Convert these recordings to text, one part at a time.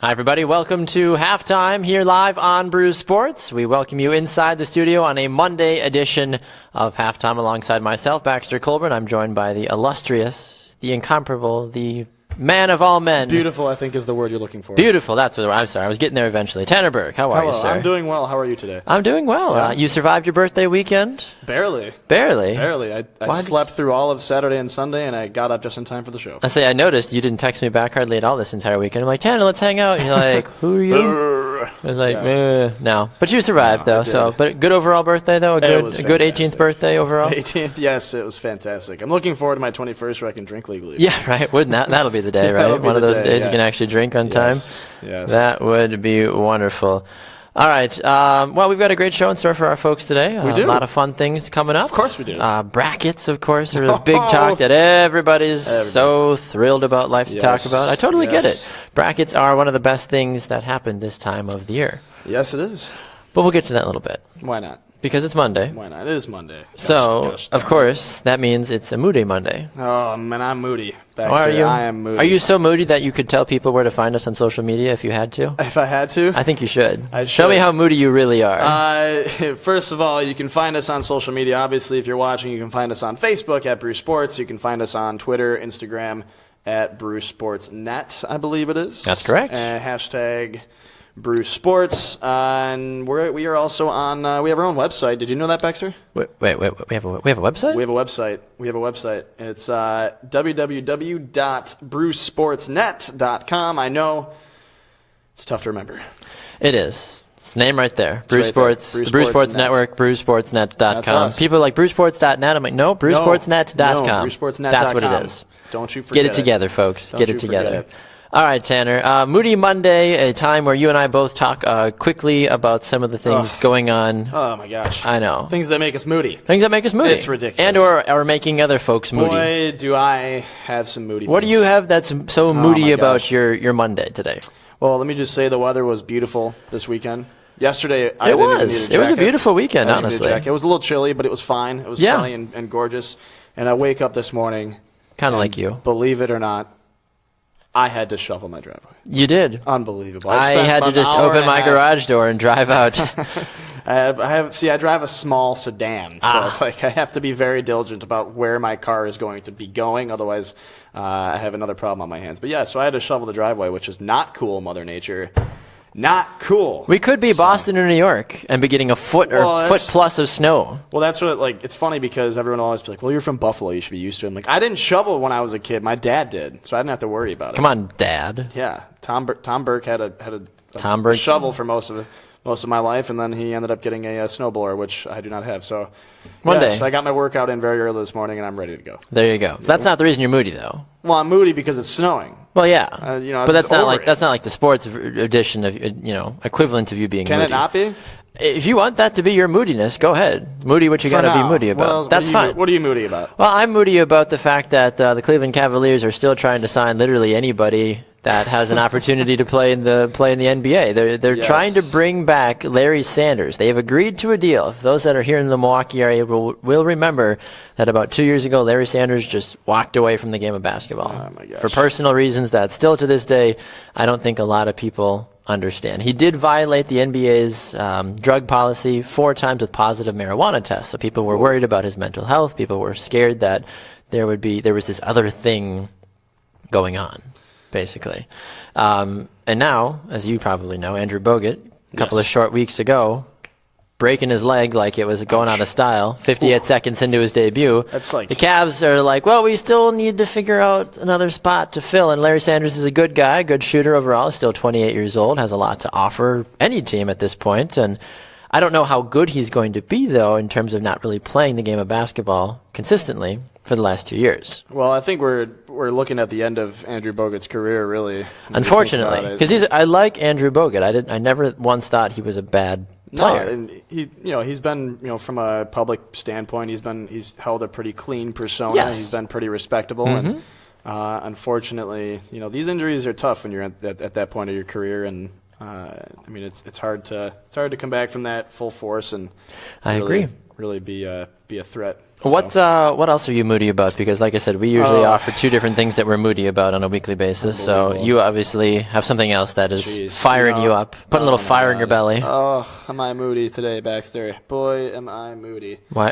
Hi, everybody. Welcome to Halftime here live on Brews Sports. We welcome you inside the studio on a Monday edition of Halftime alongside myself, Baxter Colburn. I'm joined by the illustrious, the incomparable, the man of all men. Beautiful, I think, is the word you're looking for. Beautiful. That's what I'm sorry. I was getting there eventually. Tanner Burke, how are you, sir? I'm doing well. How are you today? I'm doing well. Yeah. You survived your birthday weekend? Barely. Barely? I slept through all of Saturday and Sunday, and I got up just in time for the show. I noticed you didn't text me back hardly at all this entire weekend. I'm like, Tanner, let's hang out. And you're like, who are you? I was like, no. But you survived, though. But good overall birthday, though? A good 18th birthday overall? 18th, yes, it was fantastic. I'm looking forward to my 21st where I can drink legally. Yeah, right. That'll be the day, right? One of those days you can actually drink on time. Yes. That would be wonderful. All right. Well, we've got a great show in store for our folks today. We do. A lot of fun things coming up. Of course we do. Brackets, of course, are the big talk that everybody's so thrilled about life to talk about. I totally get it. Brackets are one of the best things that happen this time of the year. Yes, it is. But we'll get to that in a little bit. Why not? Because it's Monday. Why not? It is Monday. Gosh, of course, that means it's a Moody Monday. Oh, man, I'm moody. Baxter, Why are you? I am moody. Are you so moody that you could tell people where to find us on social media if you had to? If I had to? I think you should. I should. Show me how moody you really are. First of all, you can find us on social media. Obviously, if you're watching, you can find us on Facebook at Brew Sports. You can find us on Twitter, Instagram at Brew Sports Net, I believe it is. That's correct. Hashtag Brew Sports. And we are also on, we have our own website. Did you know that, Baxter? Wait. We have a website? We have a website. It's www.brewsportsnet.com. I know it's tough to remember. It is. It's the name right there. Brew right Sports, there. the Brew Sports Network, brewsportsnet.com. People are like brewsports.net. I'm like, no, brewsportsnet.com. No, brewsportsnet.com. That's what it is. Don't you forget Get it together, folks. Don't Get you it together. forget it. All right, Tanner. Moody Monday, a time where you and I both talk quickly about some of the things going on. Oh, my gosh. I know. Things that make us moody. Things that make us moody. It's ridiculous. And or making other folks moody. Boy, do I have some moody What do things. you have that's so moody about gosh. your Monday today? Well, let me just say the weather was beautiful this weekend. Yesterday, I It didn't even need a was. jacket. It was a beautiful weekend, I didn't need a honestly. jacket. It was a little chilly, but it was fine. It was sunny and gorgeous. And I wake up this morning. Kind of like you. Believe it or not, I had to shovel my driveway. You did. Unbelievable. I had to just open my garage door and drive out. I drive a small sedan, so I have to be very diligent about where my car is going to be going. Otherwise, I have another problem on my hands. But yeah, so I had to shovel the driveway, which is not cool, Mother Nature. Not cool. We could be Boston or New York and be getting a foot plus of snow. Well, that's what, it's funny because everyone will always be like, well, you're from Buffalo, you should be used to it. I'm like, I didn't shovel when I was a kid. My dad did, so I didn't have to worry about it. Come on, Dad. Yeah. Tom Burke had a Tom Burke shovel for most of my life, and then he ended up getting a snowblower, which I do not have. So, One day. I got my workout in very early this morning, and I'm ready to go. There you go. That's not the reason you're moody, though. Well, I'm moody because it's snowing. Well, yeah, but that's not over like the sports edition of equivalent of you being Can moody. it not be? If you want that to be your moodiness, go ahead. Moody, what you got to be moody about. That's fine. What are you moody about? Well, I'm moody about the fact that the Cleveland Cavaliers are still trying to sign literally anybody that has an opportunity to play in the NBA. They're trying to bring back Larry Sanders. They have agreed to a deal. Those that are here in the Milwaukee area will remember that about 2 years ago, Larry Sanders just walked away from the game of basketball. Oh, my gosh. For personal reasons that still to this day, I don't think a lot of people understand. He did violate the NBA's drug policy 4 times with positive marijuana tests. So people were worried about his mental health. People were scared that there was this other thing going on, basically. And now, as you probably know, Andrew Bogut, a couple of short weeks ago, breaking his leg like it was going out of style, 58 seconds into his debut. That's like... The Cavs are like, well, we still need to figure out another spot to fill. And Larry Sanders is a good guy, good shooter overall, still 28 years old, has a lot to offer any team at this point. And I don't know how good he's going to be, though, in terms of not really playing the game of basketball consistently for the last 2 years. Well, I think we're looking at the end of Andrew Bogut's career, really. Unfortunately, because I like Andrew Bogut. I never once thought he was a bad player. No, and he's been, from a public standpoint, he's held a pretty clean persona. Yes. He's been pretty respectable, and unfortunately, these injuries are tough when you're at that point of your career, and it's hard to come back from that full force. And I agree. really be a threat. What else are you moody about? Because, like I said, we usually offer two different things that we're moody about on a weekly basis. So you obviously have something else that is firing you up, putting a little fire in your belly. Oh, am I moody today, Baxter? Boy, am I moody. Why?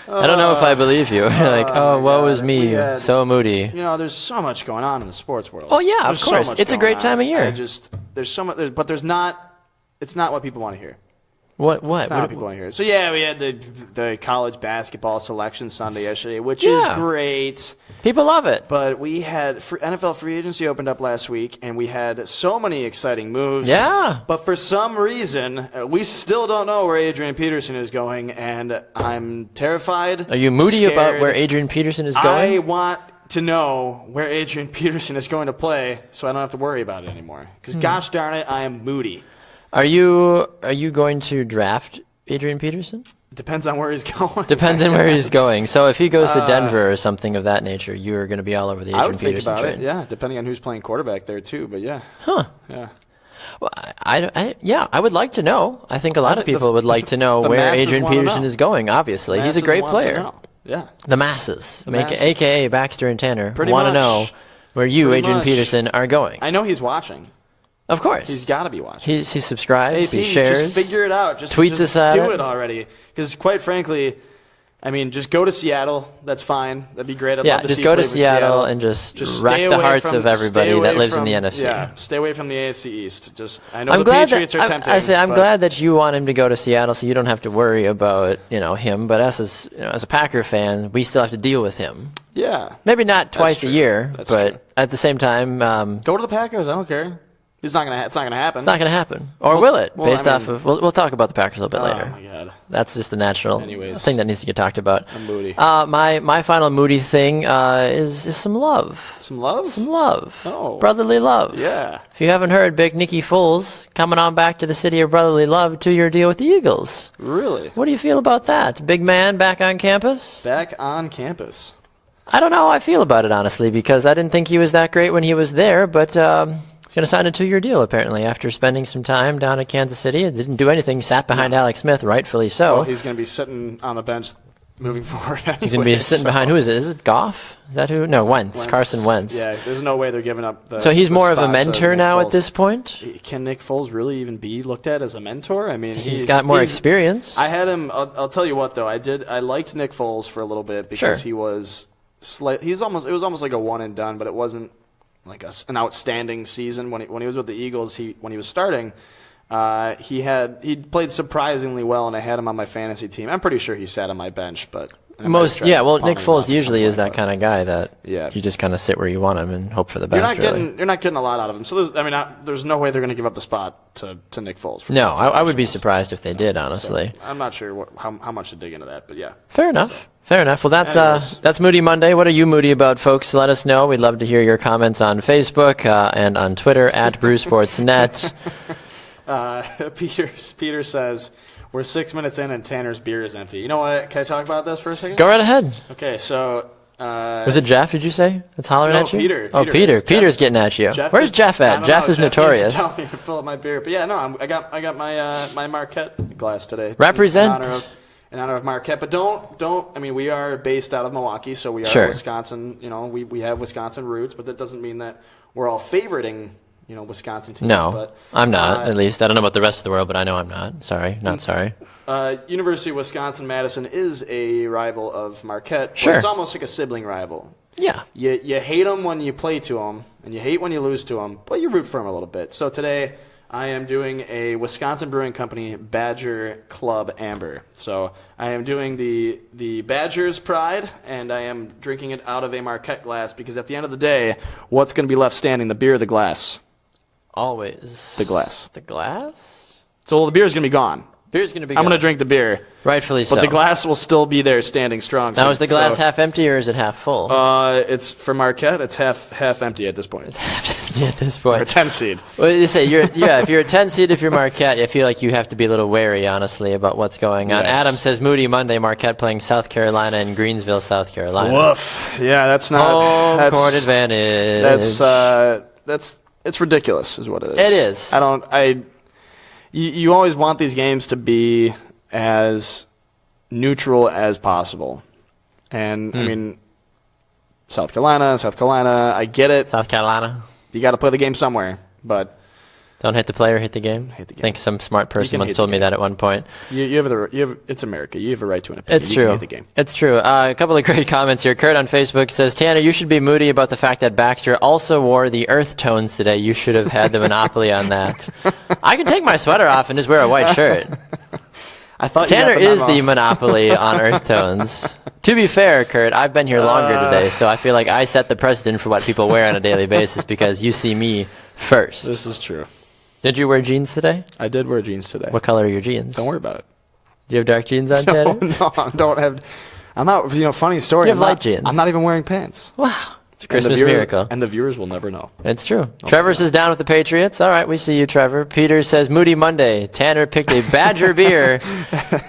I don't know if I believe you. Like, woe is me, so moody. There's so much going on in the sports world. Oh yeah, of course. It's a great time of year. There's so much, but there's not. It's not what people want to hear. What? It's not what people want to hear. So yeah, we had the college basketball selection Sunday yesterday, which is great. People love it. But we had NFL free agency opened up last week, and we had so many exciting moves. Yeah. But for some reason, we still don't know where Adrian Peterson is going, and I'm terrified. Are you moody about where Adrian Peterson is going? I want to know where Adrian Peterson is going to play, so I don't have to worry about it anymore. Because gosh darn it, I am moody. Are you going to draft Adrian Peterson? Depends on where he's going. Depends on where he's going. So if he goes to Denver or something of that nature, you are going to be all over the Adrian Peterson train. It, yeah, depending on who's playing quarterback there too. But yeah. Huh. Yeah. Well, I would like to know. I think a lot of people would like to know where Adrian Peterson is going. Obviously, he's a great player. Yeah. The masses, aka Baxter and Tanner, want to know where you, Adrian Peterson, are going. I know he's watching. Of course. He's got to be watching. He subscribes, hey, he shares. Just figure it out. Just tweets us at do it already. Because quite frankly, I mean, just go to Seattle. That's fine. That'd be great. I'd love to just see go you to play Seattle and just wreck the hearts of everybody that lives in the NFC. Yeah, stay away from the AFC East. I know the Patriots are tempting. I'm glad that you want him to go to Seattle, so you don't have to worry about him. But us as a Packer fan, we still have to deal with him. Yeah, maybe not twice a year, but at the same time, go to the Packers. I don't care. It's not gonna happen. It's not gonna happen, or will it? Off of we'll talk about the Packers a little bit later. Oh my God, that's just the natural thing that needs to get talked about. I'm moody. My final moody thing is some love. Some love. Some love. Oh, brotherly love. Yeah. If you haven't heard, Big Nicky Foles coming on back to the city of brotherly love, 2-year deal with the Eagles. Really? What do you feel about that? Big man back on campus. Back on campus. I don't know how I feel about it, honestly, because I didn't think he was that great when he was there, but he's going to sign a 2-year deal, apparently, after spending some time down at Kansas City. It didn't do anything, sat behind Alex Smith, rightfully so. Well, he's going to be sitting on the bench moving forward anyway, he's going to be sitting behind, who is it? Is it Goff? Is that who? No, Wentz. Carson Wentz. Yeah, there's no way they're giving up the So he's more of a mentor now Foles. At this point? Can Nick Foles really even be looked at as a mentor? I mean, he's got more experience. I had him, I'll tell you what, though. I liked Nick Foles for a little bit because he was it was almost like a one and done, but it wasn't like an outstanding season when he was with the Eagles. When he was starting, he played surprisingly well, and I had him on my fantasy team. I'm pretty sure he sat on my bench, but Nick Foles usually is that kind of guy that you just kind of sit where you want him and hope for the best. You're not getting a lot out of him. So there's no way they're going to give up the spot to Nick Foles. No, I would be surprised if they did, honestly. So I'm not sure how much to dig into that, but yeah. Fair enough. Fair enough. Well, that's Moody Monday. What are you moody about, folks? Let us know. We'd love to hear your comments on Facebook and on Twitter at BrewSportsNet. Peter says, we're 6 minutes in and Tanner's beer is empty. You know what? Can I talk about this for a second? Go right ahead. Okay, so... was it Jeff, did you say? That's hollering at you? Peter. Oh, Peter. Peter's getting at you. Where's Jeff at? Jeff is notorious. Tell me to fill up my beer. But yeah, no, I got my Marquette glass today. Represent. In honor of Marquette. But don't, I mean, we are based out of Milwaukee, so we are Wisconsin. We have Wisconsin roots, but that doesn't mean that we're all favoriting Wisconsin teams. No, but, I'm not, at least. I don't know about the rest of the world, but I know I'm not. Sorry, not sorry. University of Wisconsin-Madison is a rival of Marquette. Sure. But it's almost like a sibling rival. Yeah. You hate them when you play to them, and you hate when you lose to them, but you root for them a little bit. So today, I am doing a Wisconsin Brewing Company Badger Club Amber. So I am doing the Badgers Pride, and I am drinking it out of a Marquette glass, because at the end of the day, what's going to be left standing, the beer or the glass? Always. The glass. The glass? So the beer is going to be gone. Beer's going to be I'm going to drink the beer. Rightfully so. But the glass will still be there standing strong. Now, is the glass half empty or is it half full? It's for Marquette, it's half empty at this point. It's half empty at this point. Or a 10 seed. Well, you say if you're a 10 seed, if you're Marquette, I feel like you have to be a little wary, honestly, about what's going on. Yes. Adam says Moody Monday, Marquette playing South Carolina in Greensville, South Carolina. Woof. Yeah, that's not home court advantage. It's ridiculous, is what it is. It is. You always want these games to be as neutral as possible. And, I mean, South Carolina, I get it. South Carolina. You got to play the game somewhere, but Don't hit the player, hit the game. Hit the game. I think some smart person once told me that at one point. it's America. You have a right to an opinion. It's you true. Can hit the game. It's true. A couple of great comments here. Kurt on Facebook says, Tanner, you should be moody about the fact that Baxter also wore the earth tones today. You should have had the monopoly on that. I can take my sweater off and just wear a white shirt. I thought Tanner is the monopoly on earth tones. To be fair, Kurt, I've been here longer today, so I feel like I set the precedent for what people wear on a daily basis because you see me first. This is true. Did you wear jeans today? I did wear jeans today. What color are your jeans? Don't worry about it. Do you have dark jeans on, Tanner? No, I don't have. I'm not. Funny story. You have light jeans. I'm not even wearing pants. Wow. It's a Christmas miracle. And the viewers will never know. It's true. Trevor says down with the Patriots. All right, we see you, Trevor. Peter says Moody Monday. Tanner picked a Badger beer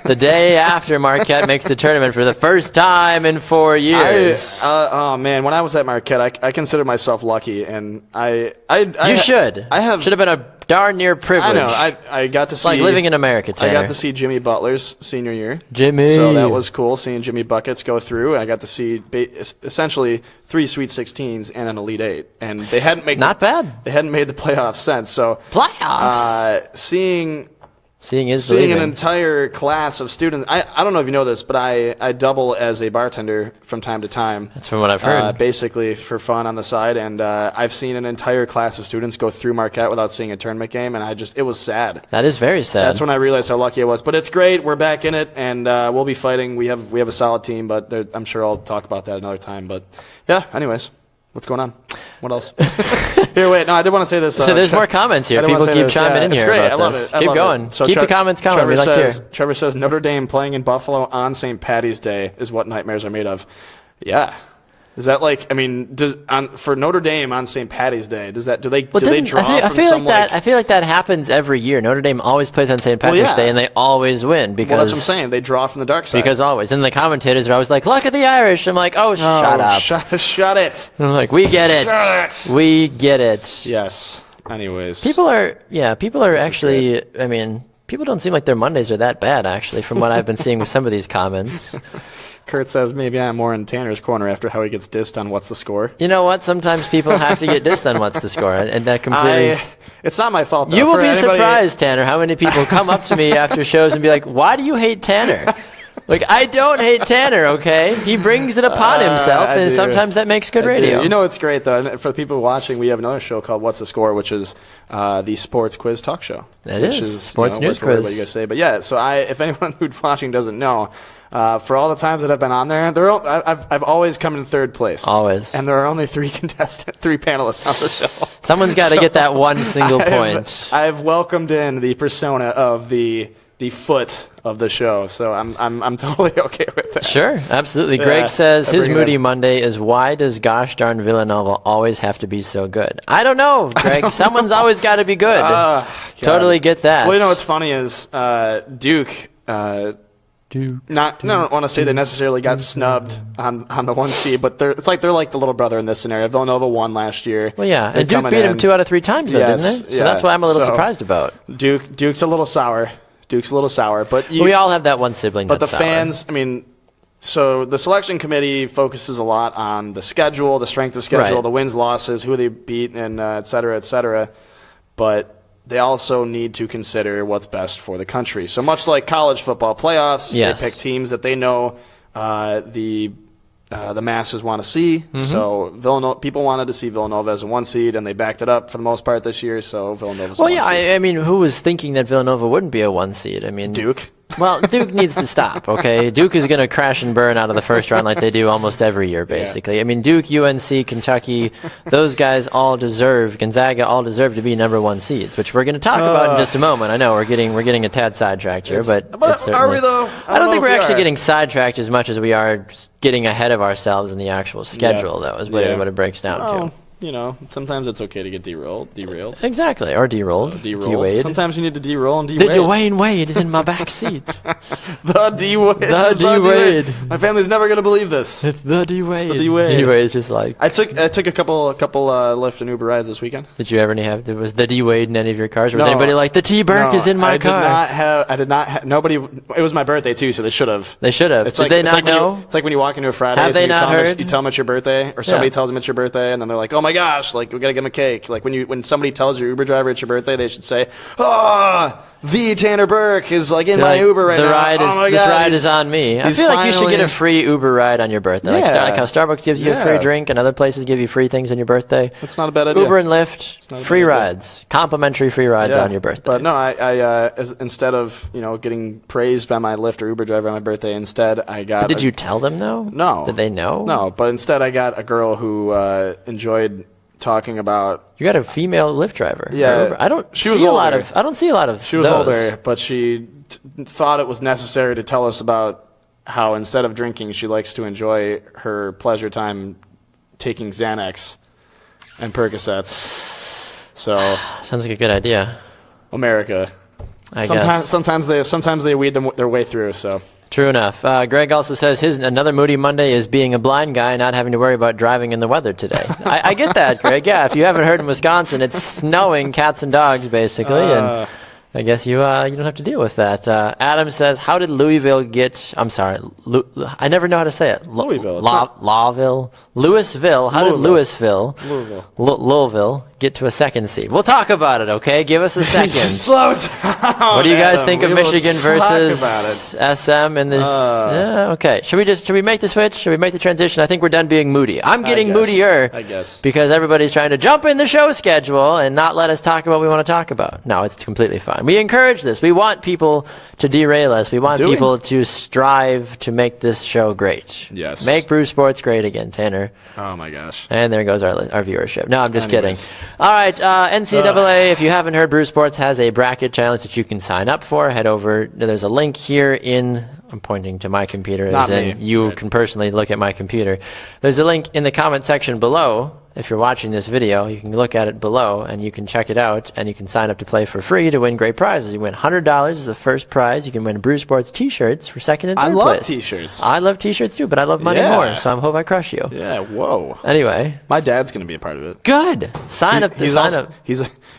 the day after Marquette makes the tournament for the first time in 4 years. Oh man, when I was at Marquette, I consider myself lucky, and You should. Should have been a darn near privilege. I know. I got to see. Like living in America, Tanner. I got to see Jimmy Butler's senior year. Jimmy. So that was cool, seeing Jimmy Buckets go through. I got to see essentially 3 Sweet 16s and an Elite 8, and they hadn't made bad. They hadn't made the playoffs since. So playoffs. Seeing an entire class of students. I don't know if you know this, but I double as a bartender from time to time. That's from what I've heard. Basically for fun on the side, and I've seen an entire class of students go through Marquette without seeing a tournament game, and it was sad. That is very sad. That's when I realized how lucky I was. But it's great. We're back in it, and we'll be fighting. We have a solid team, but I'm sure I'll talk about that another time. But yeah, anyways. What's going on? What else? Here, wait. No, I did want to say this. So there's more comments here. People keep chiming in here. It's great. About I love this. it. Keep going. So keep the comments coming. We like to hear. Trevor says Notre Dame playing in Buffalo on St. Patty's Day is what nightmares are made of. Yeah. Is that for Notre Dame on St. Patty's Day? Do they draw I feel like that happens every year. Notre Dame always plays on St. Patrick's Day, and they always win because that's what I'm saying. They draw from the dark side because always. And the commentators are always like, "Look at the Irish." I'm like, "Oh, shut up, shut it." And I'm like, "We get it. We get it." Yes. Anyways, people are actually. I mean, people don't seem like their Mondays are that bad actually, from what I've been seeing with some of these comments. Kurt says maybe I'm more in Tanner's corner after how he gets dissed on what's the score. You know what? Sometimes people have to get dissed on what's the score, and that completely. It's not my fault, though. You will be surprised, Tanner, how many people come up to me after shows and be like, "Why do you hate Tanner?" Like, I don't hate Tanner, okay? He brings it upon himself, and sometimes that makes good radio. You know what's great, though? And for the people watching, we have another show called What's the Score, which is the sports quiz talk show. It is. Sports news quiz. What you guys say. But yeah, so if anyone who's watching doesn't know, for all the times that I've been on there, I've always come in third place. Always. And there are only 3 panelists on the show. Someone's got to get that one single point. I've welcomed in the persona of the foot of the show, so I'm totally okay with that. Sure, absolutely. Greg says his Moody Monday is, why does gosh darn Villanova always have to be so good? I don't know, Greg. Someone's always got to be good. Totally get that. Well, you know what's funny is Duke. I don't want to say they necessarily got snubbed on the 1 seed, but they're like the little brother in this scenario. Villanova won last year. Well, yeah, and Duke beat him 2 out of 3 times, though, didn't they? So that's why I'm a little surprised about. Duke's a little sour. But we all have that one sibling. But that's the fans, I mean, so the selection committee focuses a lot on the schedule, the strength of schedule, the wins, losses, who they beat, and et cetera, et cetera. But they also need to consider what's best for the country. So much like college football playoffs, they pick teams that they know the masses want to see. Mm-hmm. So people wanted to see Villanova as a 1 seed, and they backed it up for the most part this year. So Villanova's. Well, yeah, I mean, who was thinking that Villanova wouldn't be a 1 seed? I mean, Duke. Well, Duke needs to stop, okay? Duke is going to crash and burn out of the first round like they do almost every year, basically. Yeah. I mean, Duke, UNC, Kentucky, those guys Gonzaga all deserve to be number 1 seeds, which we're going to talk about in just a moment. I know we're getting a tad sidetracked here, but are we though? I don't think we're actually getting sidetracked as much as we are getting ahead of ourselves in the actual schedule, though, is what it breaks down to. sometimes it's okay to get derailed. Exactly, or derailed. So, derailed. De-Wade. Sometimes you need to derail and The de-wade. Dwayne Wade is in my back seat. The D-Wade. The D-Wade. My family's never going to believe this. It's the D-Wade. The D-Wade. D-Wade's just like... I took a couple Lyft and Uber rides this weekend. Did you ever was the D-Wade in any of your cars? Or was anybody like, the T-Burke is in my car? I did not have... Nobody... It was my birthday, too, so they should have. They should have. Did they not know? It's like when you walk into a Friday, Have they not heard? You tell them it's your birthday, or somebody tells them it's your birthday, and then they're like, oh my gosh, like, we got to give them a cake. Like, when somebody tells your Uber driver it's your birthday, they should say, the Tanner Burke is like in my Uber right now. This ride is on me. I feel like you should get a free Uber ride on your birthday. Yeah. Like how Starbucks gives you a free drink and other places give you free things on your birthday. That's not a bad idea. Uber and Lyft, free rides, complimentary free rides on your birthday. But no, I instead of getting praised by my Lyft or Uber driver on my birthday, instead I got. But did you tell them though? No. Did they know? No, but instead I got a girl who enjoyed talking about. You got a female Lyft driver. Yeah, I don't see a lot of. She was older, but she thought it was necessary to tell us about how instead of drinking, she likes to enjoy her pleasure time taking Xanax and Percocets. So sounds like a good idea. America. I guess. Sometimes they weed their way through. So. True enough. Greg also says another Moody Monday is being a blind guy, not having to worry about driving in the weather today. I get that, Greg. Yeah, if you haven't heard in Wisconsin, it's snowing cats and dogs, basically, and I guess you don't have to deal with that. Adam says, how did Louisville get... I'm sorry. I never know how to say it. Louisville. Louisville. How did Louisville get to a second seed? We'll talk about it, okay? Give us a second. Just slow down. What do you guys think of Michigan versus it. SM in this? Yeah, okay. Should we make the switch? Should we make the transition? I think we're done being moody. I'm getting moodier. I guess. Because everybody's trying to jump in the show schedule and not let us talk about what we want to talk about. No, it's completely fine. We encourage this. We want people to derail us. We want people to strive to make this show great. Yes. Make Brew Sports great again, Tanner. Oh, my gosh. And there goes our viewership. No, I'm just kidding. All right, NCAA, if you haven't heard, Brew Sports has a bracket challenge that you can sign up for. Head over. There's a link here I'm pointing to my computer, Not as in me. you Right. can personally look at my computer. There's a link in the comment section below. If you're watching this video, you can look at it below, and you can check it out, and you can sign up to play for free to win great prizes. You win $100 as the first prize. You can win Brew Sports T-shirts for second and third place. I love T-shirts. I love T-shirts too, but I love money more, so I hope I crush you. Yeah, whoa. Anyway. My dad's going to be a part of it. Good. Sign up.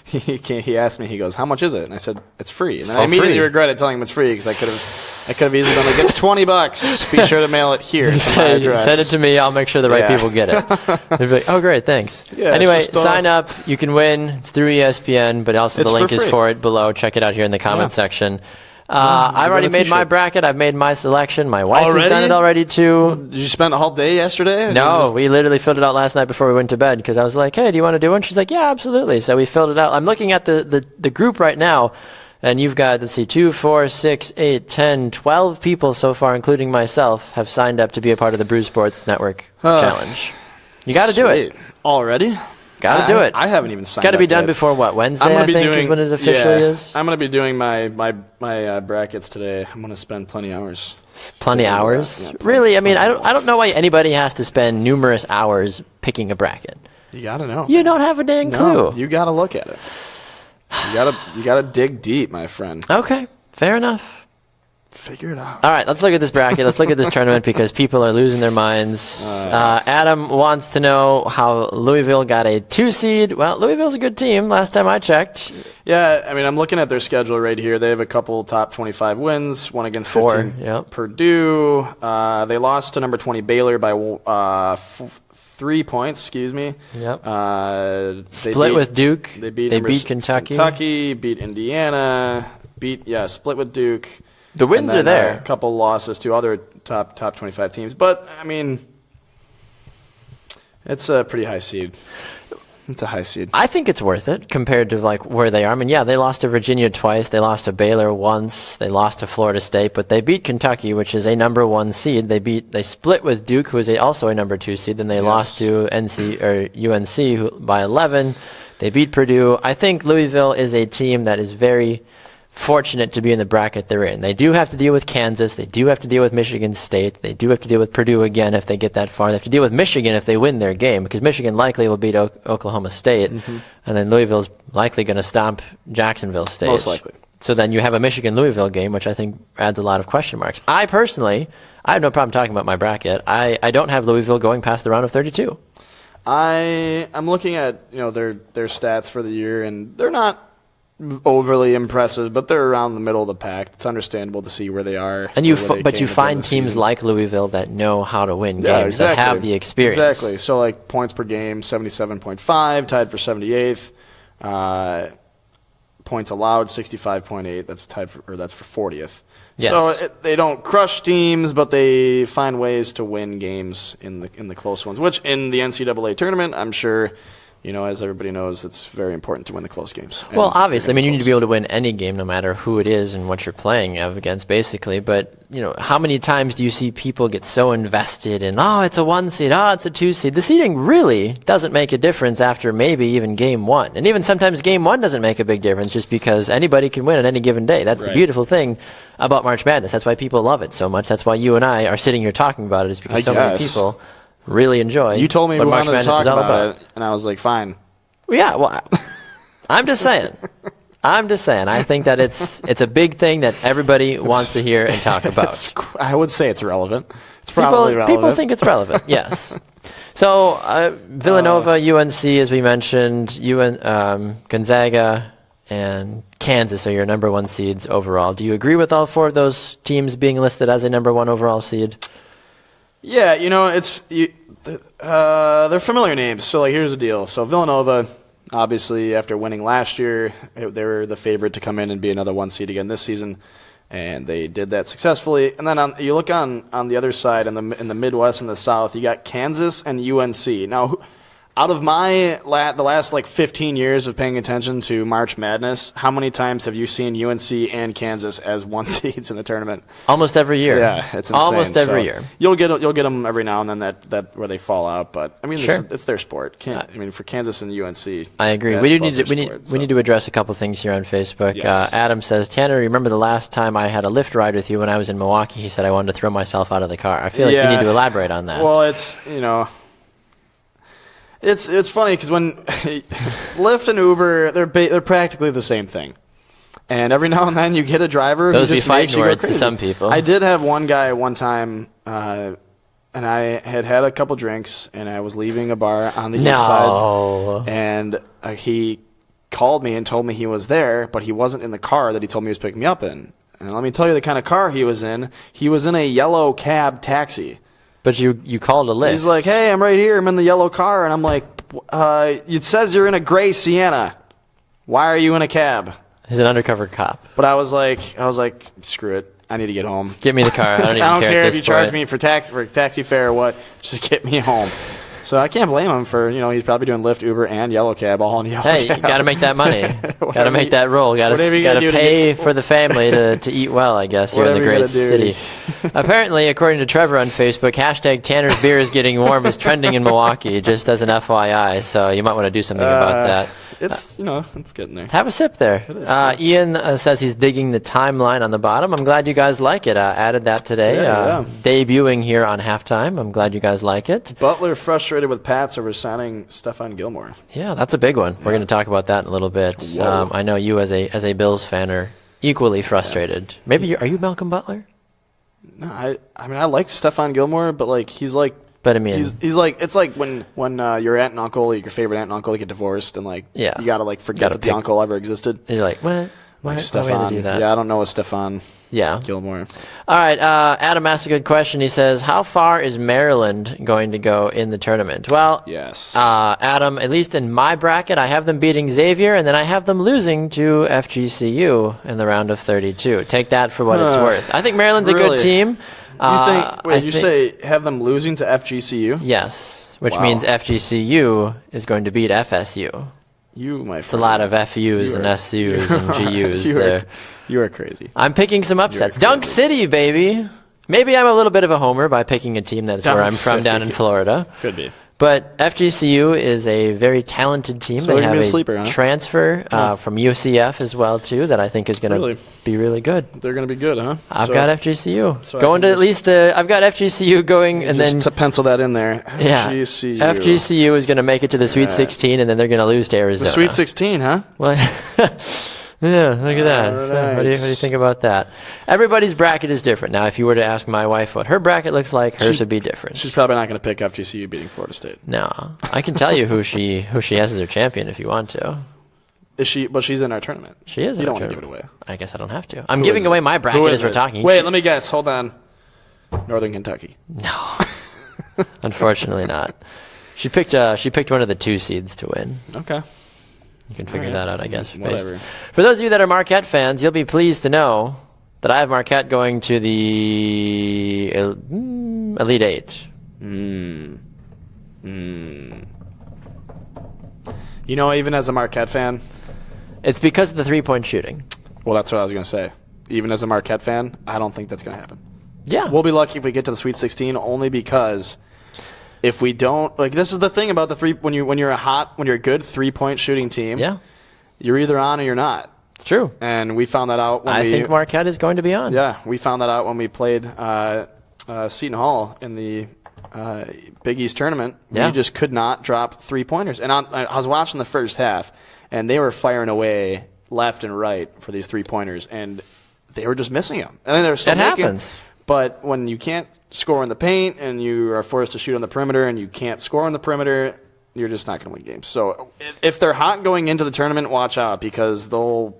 He asked me, he goes, how much is it? And I said, it's free. And then for I immediately free. regretted telling him it's free because I could have easily been like, it's $20. Be sure to mail it here to my address. Send it to me. I'll make sure the right people get it. They'll be like, oh, great, thanks. Yeah, anyway, sign up. You can win. It's through ESPN, but also the link is for it below. Check it out here in the comment section. I've already made my bracket. I've made my selection. My wife has done it already, too. Did you spend the whole day yesterday? No, we literally filled it out last night before we went to bed because I was like, hey, do you want to do one? She's like, yeah, absolutely. So we filled it out. I'm looking at the group right now. And you've got, 2, 4, 6, 8, 10, 12 people so far, including myself, have signed up to be a part of the Brew Sports Network challenge. You got to do it. Already? Got to do it. I haven't even signed up. It's got to be done before what, Wednesday, I think, is when it officially is? I'm going to be doing my brackets today. I'm going to spend plenty of hours. Plenty of hours? Yeah, really? I mean, I don't know why anybody has to spend numerous hours picking a bracket. You got to know. You don't have a dang clue. You got to look at it. You gotta dig deep, my friend. Okay, fair enough. Figure it out. All right, let's look at this bracket. Let's look at this tournament because people are losing their minds. Adam wants to know how Louisville got a 2 seed. Well, Louisville's a good team last time I checked. Yeah, I mean, I'm looking at their schedule right here. They have a couple top 25 wins, one against 15 Purdue. They lost to number 20 Baylor by 3 points, excuse me. Yep. Split with Duke. They beat Kentucky. Kentucky, beat Indiana, split with Duke. The wins are there. A couple losses to other top 25 teams. But, I mean, it's a pretty high seed. It's a high seed. I think it's worth it compared to where they are. I mean, yeah, they lost to Virginia twice. They lost to Baylor once. They lost to Florida State, but they beat Kentucky, which is a number 1 seed. They split with Duke, who is also a number 2 seed. Then they lost to UNC by 11. They beat Purdue. I think Louisville is a team that is very fortunate to be in the bracket they're in. They do have to deal with Kansas. They do have to deal with Michigan State. They do have to deal with Purdue again if they get that far. They have to deal with Michigan if they win their game, because Michigan likely will beat Oklahoma State, and then Louisville's likely going to stomp Jacksonville State. Most likely. So then you have a Michigan-Louisville game, which I think adds a lot of question marks. I personally, I have no problem talking about my bracket. I don't have Louisville going past the round of 32. I'm looking at their stats for the year, and they're not overly impressive, but they're around the middle of the pack. It's understandable to see where they are. And you find teams like Louisville that know how to win games, that have the experience. Exactly. So like points per game, 77.5, tied for 78th. Points allowed, 65.8. That's for 40th. Yes. So they don't crush teams, but they find ways to win games in the close ones. Which in the NCAA tournament, I'm sure, as everybody knows, it's very important to win the close games. Well, obviously, you need to be able to win any game, no matter who it is and what you're playing against, basically. But how many times do you see people get so invested in, it's a 1 seed, it's a 2 seed? The seeding really doesn't make a difference after maybe even game 1, and even sometimes game 1 doesn't make a big difference, just because anybody can win on any given day. That's the beautiful thing about March Madness. That's why people love it so much. That's why you and I are sitting here talking about it, is because many people really enjoy. You told me what we March wanted to Madness talk is all about it, and I was like, fine. Yeah, well, I'm just saying. I think that it's a big thing that everybody wants to hear and talk about. I would say it's relevant. It's probably relevant. People think it's relevant, yes. So Villanova, UNC, as we mentioned, Gonzaga, and Kansas are your number 1 seeds overall. Do you agree with all 4 of those teams being listed as a number 1 overall seed? Yeah, they're familiar names. So, here's the deal. So, Villanova, obviously, after winning last year, they were the favorite to come in and be another 1 seed again this season, and they did that successfully. And then you look on the other side, in the Midwest and the South, you got Kansas and UNC. Now, out of the last 15 years of paying attention to March Madness, how many times have you seen UNC and Kansas as 1 seeds in the tournament? Almost every year. Yeah, it's insane. Almost every year. You'll get them every now and then that where they fall out, but sure. It's their sport. For Kansas and UNC, I agree. We need to address a couple things here on Facebook. Yes. Adam says, Tanner, remember the last time I had a Lyft ride with you when I was in Milwaukee? He said I wanted to throw myself out of the car. I feel like you need to elaborate on that. Well, It's funny because when Lyft and Uber, they're practically the same thing, and every now and then you get a driver who just makes you go crazy. To some people. I did have one guy one time, and I had a couple drinks, and I was leaving a bar on the east side, and he called me and told me he was there, but he wasn't in the car that he told me he was picking me up in. And let me tell you the kind of car he was in. He was in a yellow cab taxi. But you called a Lyft. He's like, hey, I'm right here. I'm in the yellow car. And I'm like, it says you're in a gray Sienna. Why are you in a cab? He's an undercover cop. But I was like, screw it. I need to get home. Give me the car. I don't even I don't care at if you charge me for taxi fare or what. Just get me home. So I can't blame him for, he's probably doing Lyft, Uber, and Yellow Cab all in Yellow Cab. Hey, you got to make that money. Got to make that roll. Got to pay for the family to eat well, I guess, here in the great city. Apparently, according to Trevor on Facebook, hashtag Tanner's beer is getting warm is trending in Milwaukee, just as an FYI. So you might want to do something about that. It's, it's getting there. Have a sip there. Ian says he's digging the timeline on the bottom. I'm glad you guys like it. Added that today. Debuting here on Halftime. I'm glad you guys like it. Butler frustrated with Pats over signing Stephon Gilmore. Yeah, that's a big one. We're going to talk about that in a little bit. I know you as a Bills fan are equally frustrated. Maybe are you Malcolm Butler? No, I like Stephon Gilmore, but he's like. But I mean, he's like, it's like when your aunt and uncle, your favorite aunt and uncle, get divorced, and you gotta forget that the uncle ever existed. And you're like, what? Why Stephon? Do that? Yeah, I don't know a Stephon. Gilmore. All right, Adam asked a good question. He says, how far is Maryland going to go in the tournament? Well, yes. Adam, at least in my bracket, I have them beating Xavier, and then I have them losing to FGCU in the round of 32. Take that for what it's worth. I think Maryland's a good team. You say have them losing to FGCU? Yes, which means FGCU is going to beat FSU. You, my friend. It's a lot of FUs and SUs and GUs there. You are crazy. I'm picking some upsets. Dunk City, baby. Maybe I'm a little bit of a homer by picking a team that's where I'm from down in Florida. Could be. But FGCU is a very talented team. So they they're have gonna a be a sleeper, huh? transfer from UCF as well, too, that I think is going to be really good. They're going to be good, huh? I've got FGCU. so going to at least I've got FGCU going, and then to pencil that in there. yeah, FGCU. FGCU is going to make it to the Sweet 16, and then they're going to lose to Arizona. The Sweet 16, huh? Well, yeah, look at that. All So what do you think about that? Everybody's bracket is different. Now, if you were to ask my wife what her bracket looks like, hers would be different. She's probably not going to pick FGCU beating Florida State. No, I can tell you who she has as her champion if you want to. Is she? But she's in our tournament. She is. You in don't our want to give tournament. it away. I guess I don't have to. I'm giving away my bracket as we're talking. Wait, let me guess. Hold on. Northern Kentucky. No, unfortunately not. She picked one of the 2 seeds to win. Okay. You can figure that out, I guess. Whatever. For those of you that are Marquette fans, you'll be pleased to know that I have Marquette going to the Elite Eight. You know, even as a Marquette fan, It's because of the 3-point shooting. well, that's what I was going to say. Even as a Marquette fan, I don't think that's going to happen. Yeah. We'll be lucky if we get to the Sweet 16, only because if we don't, like, this is the thing about the when you're a good 3-point shooting team. Yeah. You're either on or you're not. It's true. And we found that out when I think Marquette is going to be on. Yeah, we found that out when we played Seton Hall in the Big East tournament. Yeah. We just could not drop 3-pointers. And I was watching the first half, and they were firing away left and right for these 3-pointers, and they were just missing them. And then they were still That making, happens. But when you can't score in the paint and you are forced to shoot on the perimeter and you can't score on the perimeter, you're just not going to win games. So if they're hot going into the tournament, watch out, because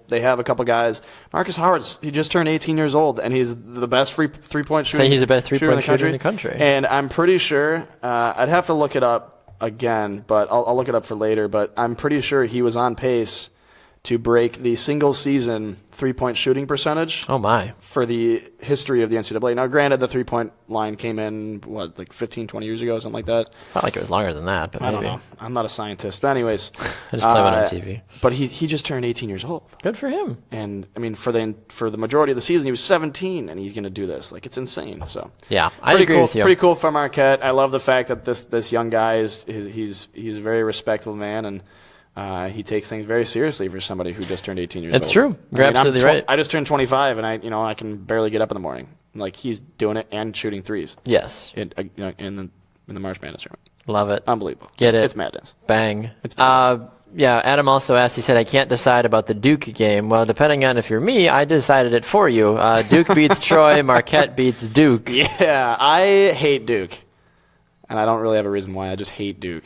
they have a couple guys. Marcus Howard, he just turned 18 years old, and he's the best 3-point shooter. Say he's the best 3-point shooter in the country. And I'm pretty sure, I'd have to look it up again, but I'll look it up for later. But I'm pretty sure he was on pace to break the single season 3-point shooting percentage. Oh, my. For the history of the NCAA. Now, granted, the 3-point line came in, like 15, 20 years ago, something like that. Felt like it was longer than that, but maybe. I don't know. I'm not a scientist. But anyways. I just play one on TV. But he just turned 18 years old. Good for him. And, I mean, for the majority of the season, he was 17, and he's going to do this. Like, it's insane. So yeah, I agree with you. Pretty cool for Marquette. I love the fact that this young guy he's a very respectable man, and he takes things very seriously for somebody who just turned 18 years old. It's true. You're absolutely right. I just turned 25, and I can barely get up in the morning. Like, he's doing it and shooting threes. Yes. In the March Madness tournament. Love it. Unbelievable. It's madness. Bang. It's madness. Yeah, Adam also asked, he said, I can't decide about the Duke game. Well, depending on if you're me, I decided it for you. Duke beats Troy, Marquette beats Duke. Yeah, I hate Duke. And I don't really have a reason why. I just hate Duke.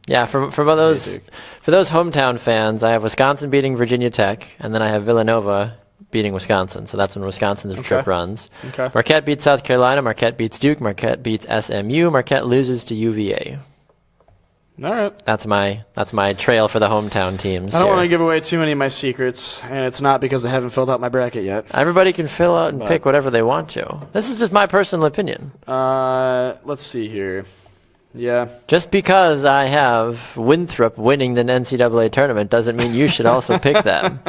Yeah, for those hometown fans, I have Wisconsin beating Virginia Tech, and then I have Villanova beating Wisconsin. So that's when Wisconsin's trip runs. Okay. Marquette beats South Carolina. Marquette beats Duke. Marquette beats SMU. Marquette loses to UVA. All right. That's my trail for the hometown teams. I don't want to give away too many of my secrets, and it's not because I haven't filled out my bracket yet. Everybody can fill out and pick whatever they want to. This is just my personal opinion. Let's see here. Yeah. Just because I have Winthrop winning the NCAA tournament doesn't mean you should also pick them.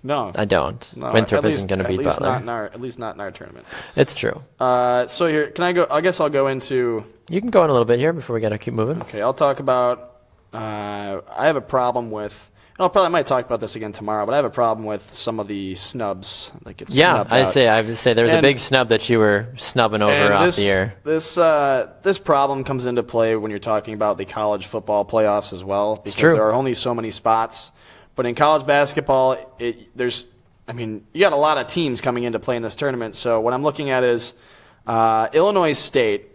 No. I don't. No, Winthrop isn't going to beat Butler. At least not in our tournament. It's true. So here, can I go? I guess I'll go into. You can go in a little bit here before we got to keep moving. Okay, I'll talk about. I have a problem with. I might talk about this again tomorrow, but I have a problem with some of the snubs. Like it's I would say there's a big snub that you were snubbing over off the air. This problem comes into play when you're talking about the college football playoffs as well, because there are only so many spots. But in college basketball, you got a lot of teams coming in to play in this tournament. So what I'm looking at is Illinois State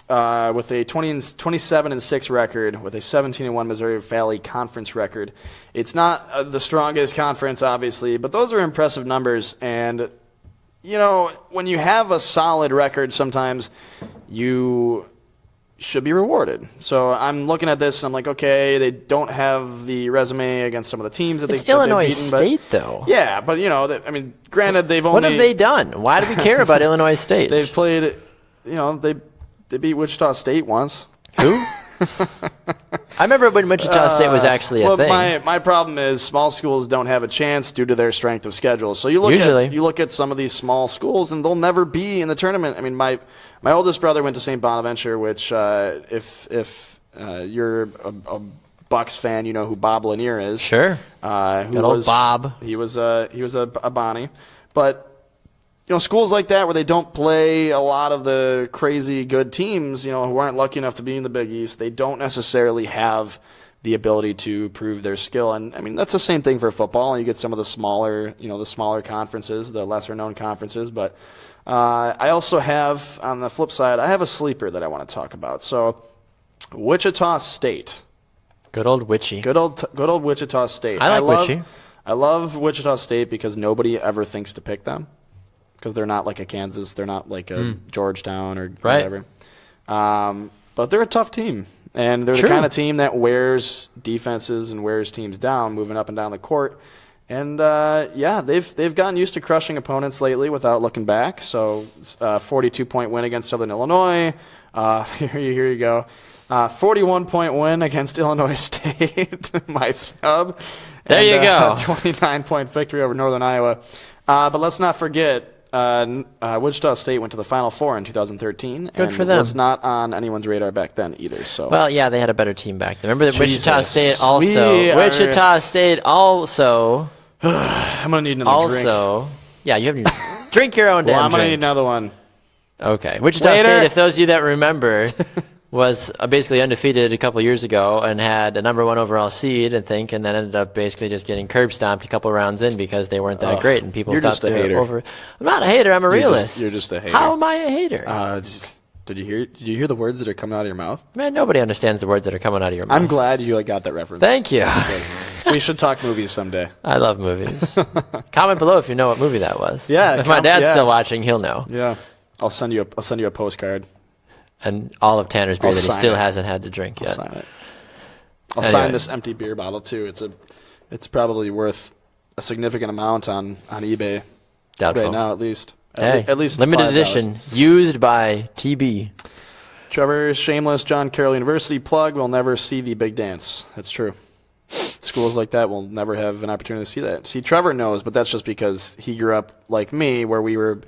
with a 27-6 record, with a 17-1 Missouri Valley Conference record. It's not the strongest conference, obviously, but those are impressive numbers. And when you have a solid record, sometimes you should be rewarded. So I'm looking at this and I'm like, okay, they don't have the resume against some of the teams that it's Illinois State, though. Yeah, but granted, they've only. What have they done? Why do we care about Illinois State? They've played. They beat Wichita State once. Who? I remember when Wichita State was actually a thing. My problem is small schools don't have a chance due to their strength of schedule. So you look at some of these small schools, and they'll never be in the tournament. I mean, my oldest brother went to St. Bonaventure, which if you're a Bucks fan, you know who Bob Lanier is. Sure. Good old Bob. He was a Bonnie, but. Schools like that where they don't play a lot of the crazy good teams, who aren't lucky enough to be in the Big East, they don't necessarily have the ability to prove their skill. And I mean, that's the same thing for football. You get some of the smaller conferences, the lesser known conferences. But I also have, on the flip side, I have a sleeper that I want to talk about. So Wichita State. Good old Witchy. Good old Wichita State. I like Witchy. I love Wichita State because nobody ever thinks to pick them. Because they're not like a Kansas, they're not like a Georgetown or whatever. But they're a tough team, and they're the kind of team that wears defenses and wears teams down, moving up and down the court. And they've gotten used to crushing opponents lately without looking back. So 42-point win against Southern Illinois. Here you go. 41-point win against Illinois State, my sub. There you go. 29-point victory over Northern Iowa. But let's not forget. Wichita State went to the Final Four in 2013. Good for them. Was not on anyone's radar back then either. So well, yeah, they had a better team back then. Remember that Wichita State also. Wichita State also. I'm gonna need another drink. Yeah, you have to drink your own damn I'm gonna drink. need another one. Okay, Wichita State. If those of you that remember. Was basically undefeated a couple years ago and had a number 1 overall seed, and then ended up basically just getting curb stomped a couple rounds in because they weren't that great, and people thought they were over. I'm not a hater. I'm a realist. You're just a hater. How am I a hater? Did you hear the words that are coming out of your mouth? Man, nobody understands the words that are coming out of your mouth. I'm glad you got that reference. Thank you. We should talk movies someday. I love movies. Comment below if you know what movie that was. Yeah. If my dad's still watching, he'll know. Yeah. I'll send you a postcard. And all of Tanner's beer that he still hasn't had to drink yet. I'll sign it. I'll sign this empty beer bottle too. It's probably worth a significant amount on eBay. Doubtful. Right now, at least. Hey, at least limited $5. edition, used by TB. Trevor's shameless John Carroll University plug will never see the big dance. That's true. Schools like that will never have an opportunity to see that. See, Trevor knows, but that's just because he grew up like me, where we were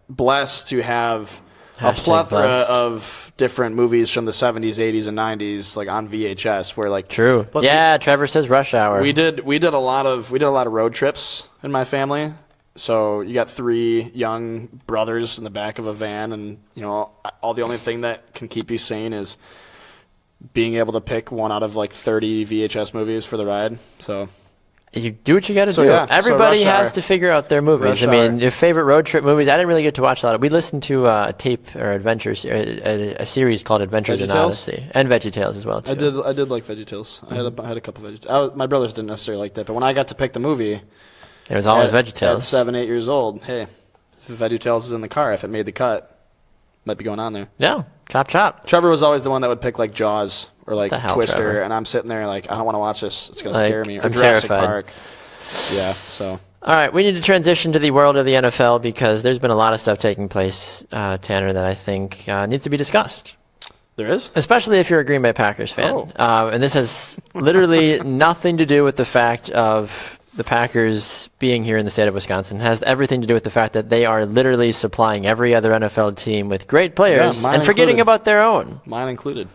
blessed to have a plethora of different movies from the 70s, 80s, and 90s, like on VHS. Where like true, yeah. Trevor says Rush Hour. We did a lot of road trips in my family. So you got 3 young brothers in the back of a van, and all the only thing that can keep you sane is being able to pick one out of like 30 VHS movies for the ride. So. You do what you got to do. Yeah, everybody has to figure out their movies. Rush I mean, your favorite road trip movies. I didn't really get to watch a lot of. We listened to a tape or adventures, a series called Adventures in Odyssey, and VeggieTales as well too. I did like VeggieTales. Mm-hmm. I had a couple of VeggieTales. My brothers didn't necessarily like that, but when I got to pick the movie, it was always VeggieTales. At 7, 8 years old, hey, if VeggieTales is in the car, if it made the cut, might be going on there. Yeah, chop. Trevor was always the one that would pick like Jaws or like Twister, Trevor? And I'm sitting there like, I don't want to watch this. It's gonna scare me. Or I'm Jurassic terrified. Park. Yeah, so. All right, we need to transition to the world of the NFL because there's been a lot of stuff taking place, Tanner, that I think needs to be discussed. There is? Especially if you're a Green Bay Packers fan. Oh. And this has literally nothing to do with the fact of the Packers being here in the state of Wisconsin. It has everything to do with the fact that they are literally supplying every other NFL team with great players and forgetting about their own. Mine included.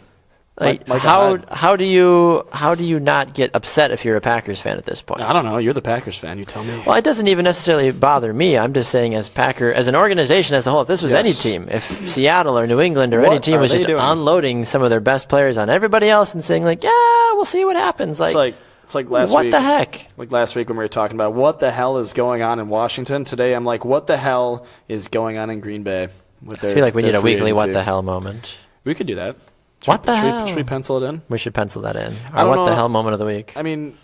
Like how do you not get upset if you're a Packers fan at this point? I don't know. You're the Packers fan. You tell me. Well, it doesn't even necessarily bother me. I'm just saying as an organization as a whole, if this was any team, if Seattle or New England or any team was just unloading some of their best players on everybody else and saying like, yeah, we'll see what happens. Like, it's like last week. What the heck? Like last week when we were talking about what the hell is going on in Washington. Today I'm like, what the hell is going on in Green Bay? I feel like we need a weekly what the hell moment. We could do that. What the hell? Should we pencil it in? We should pencil that in. Our what the hell moment of the week. I mean,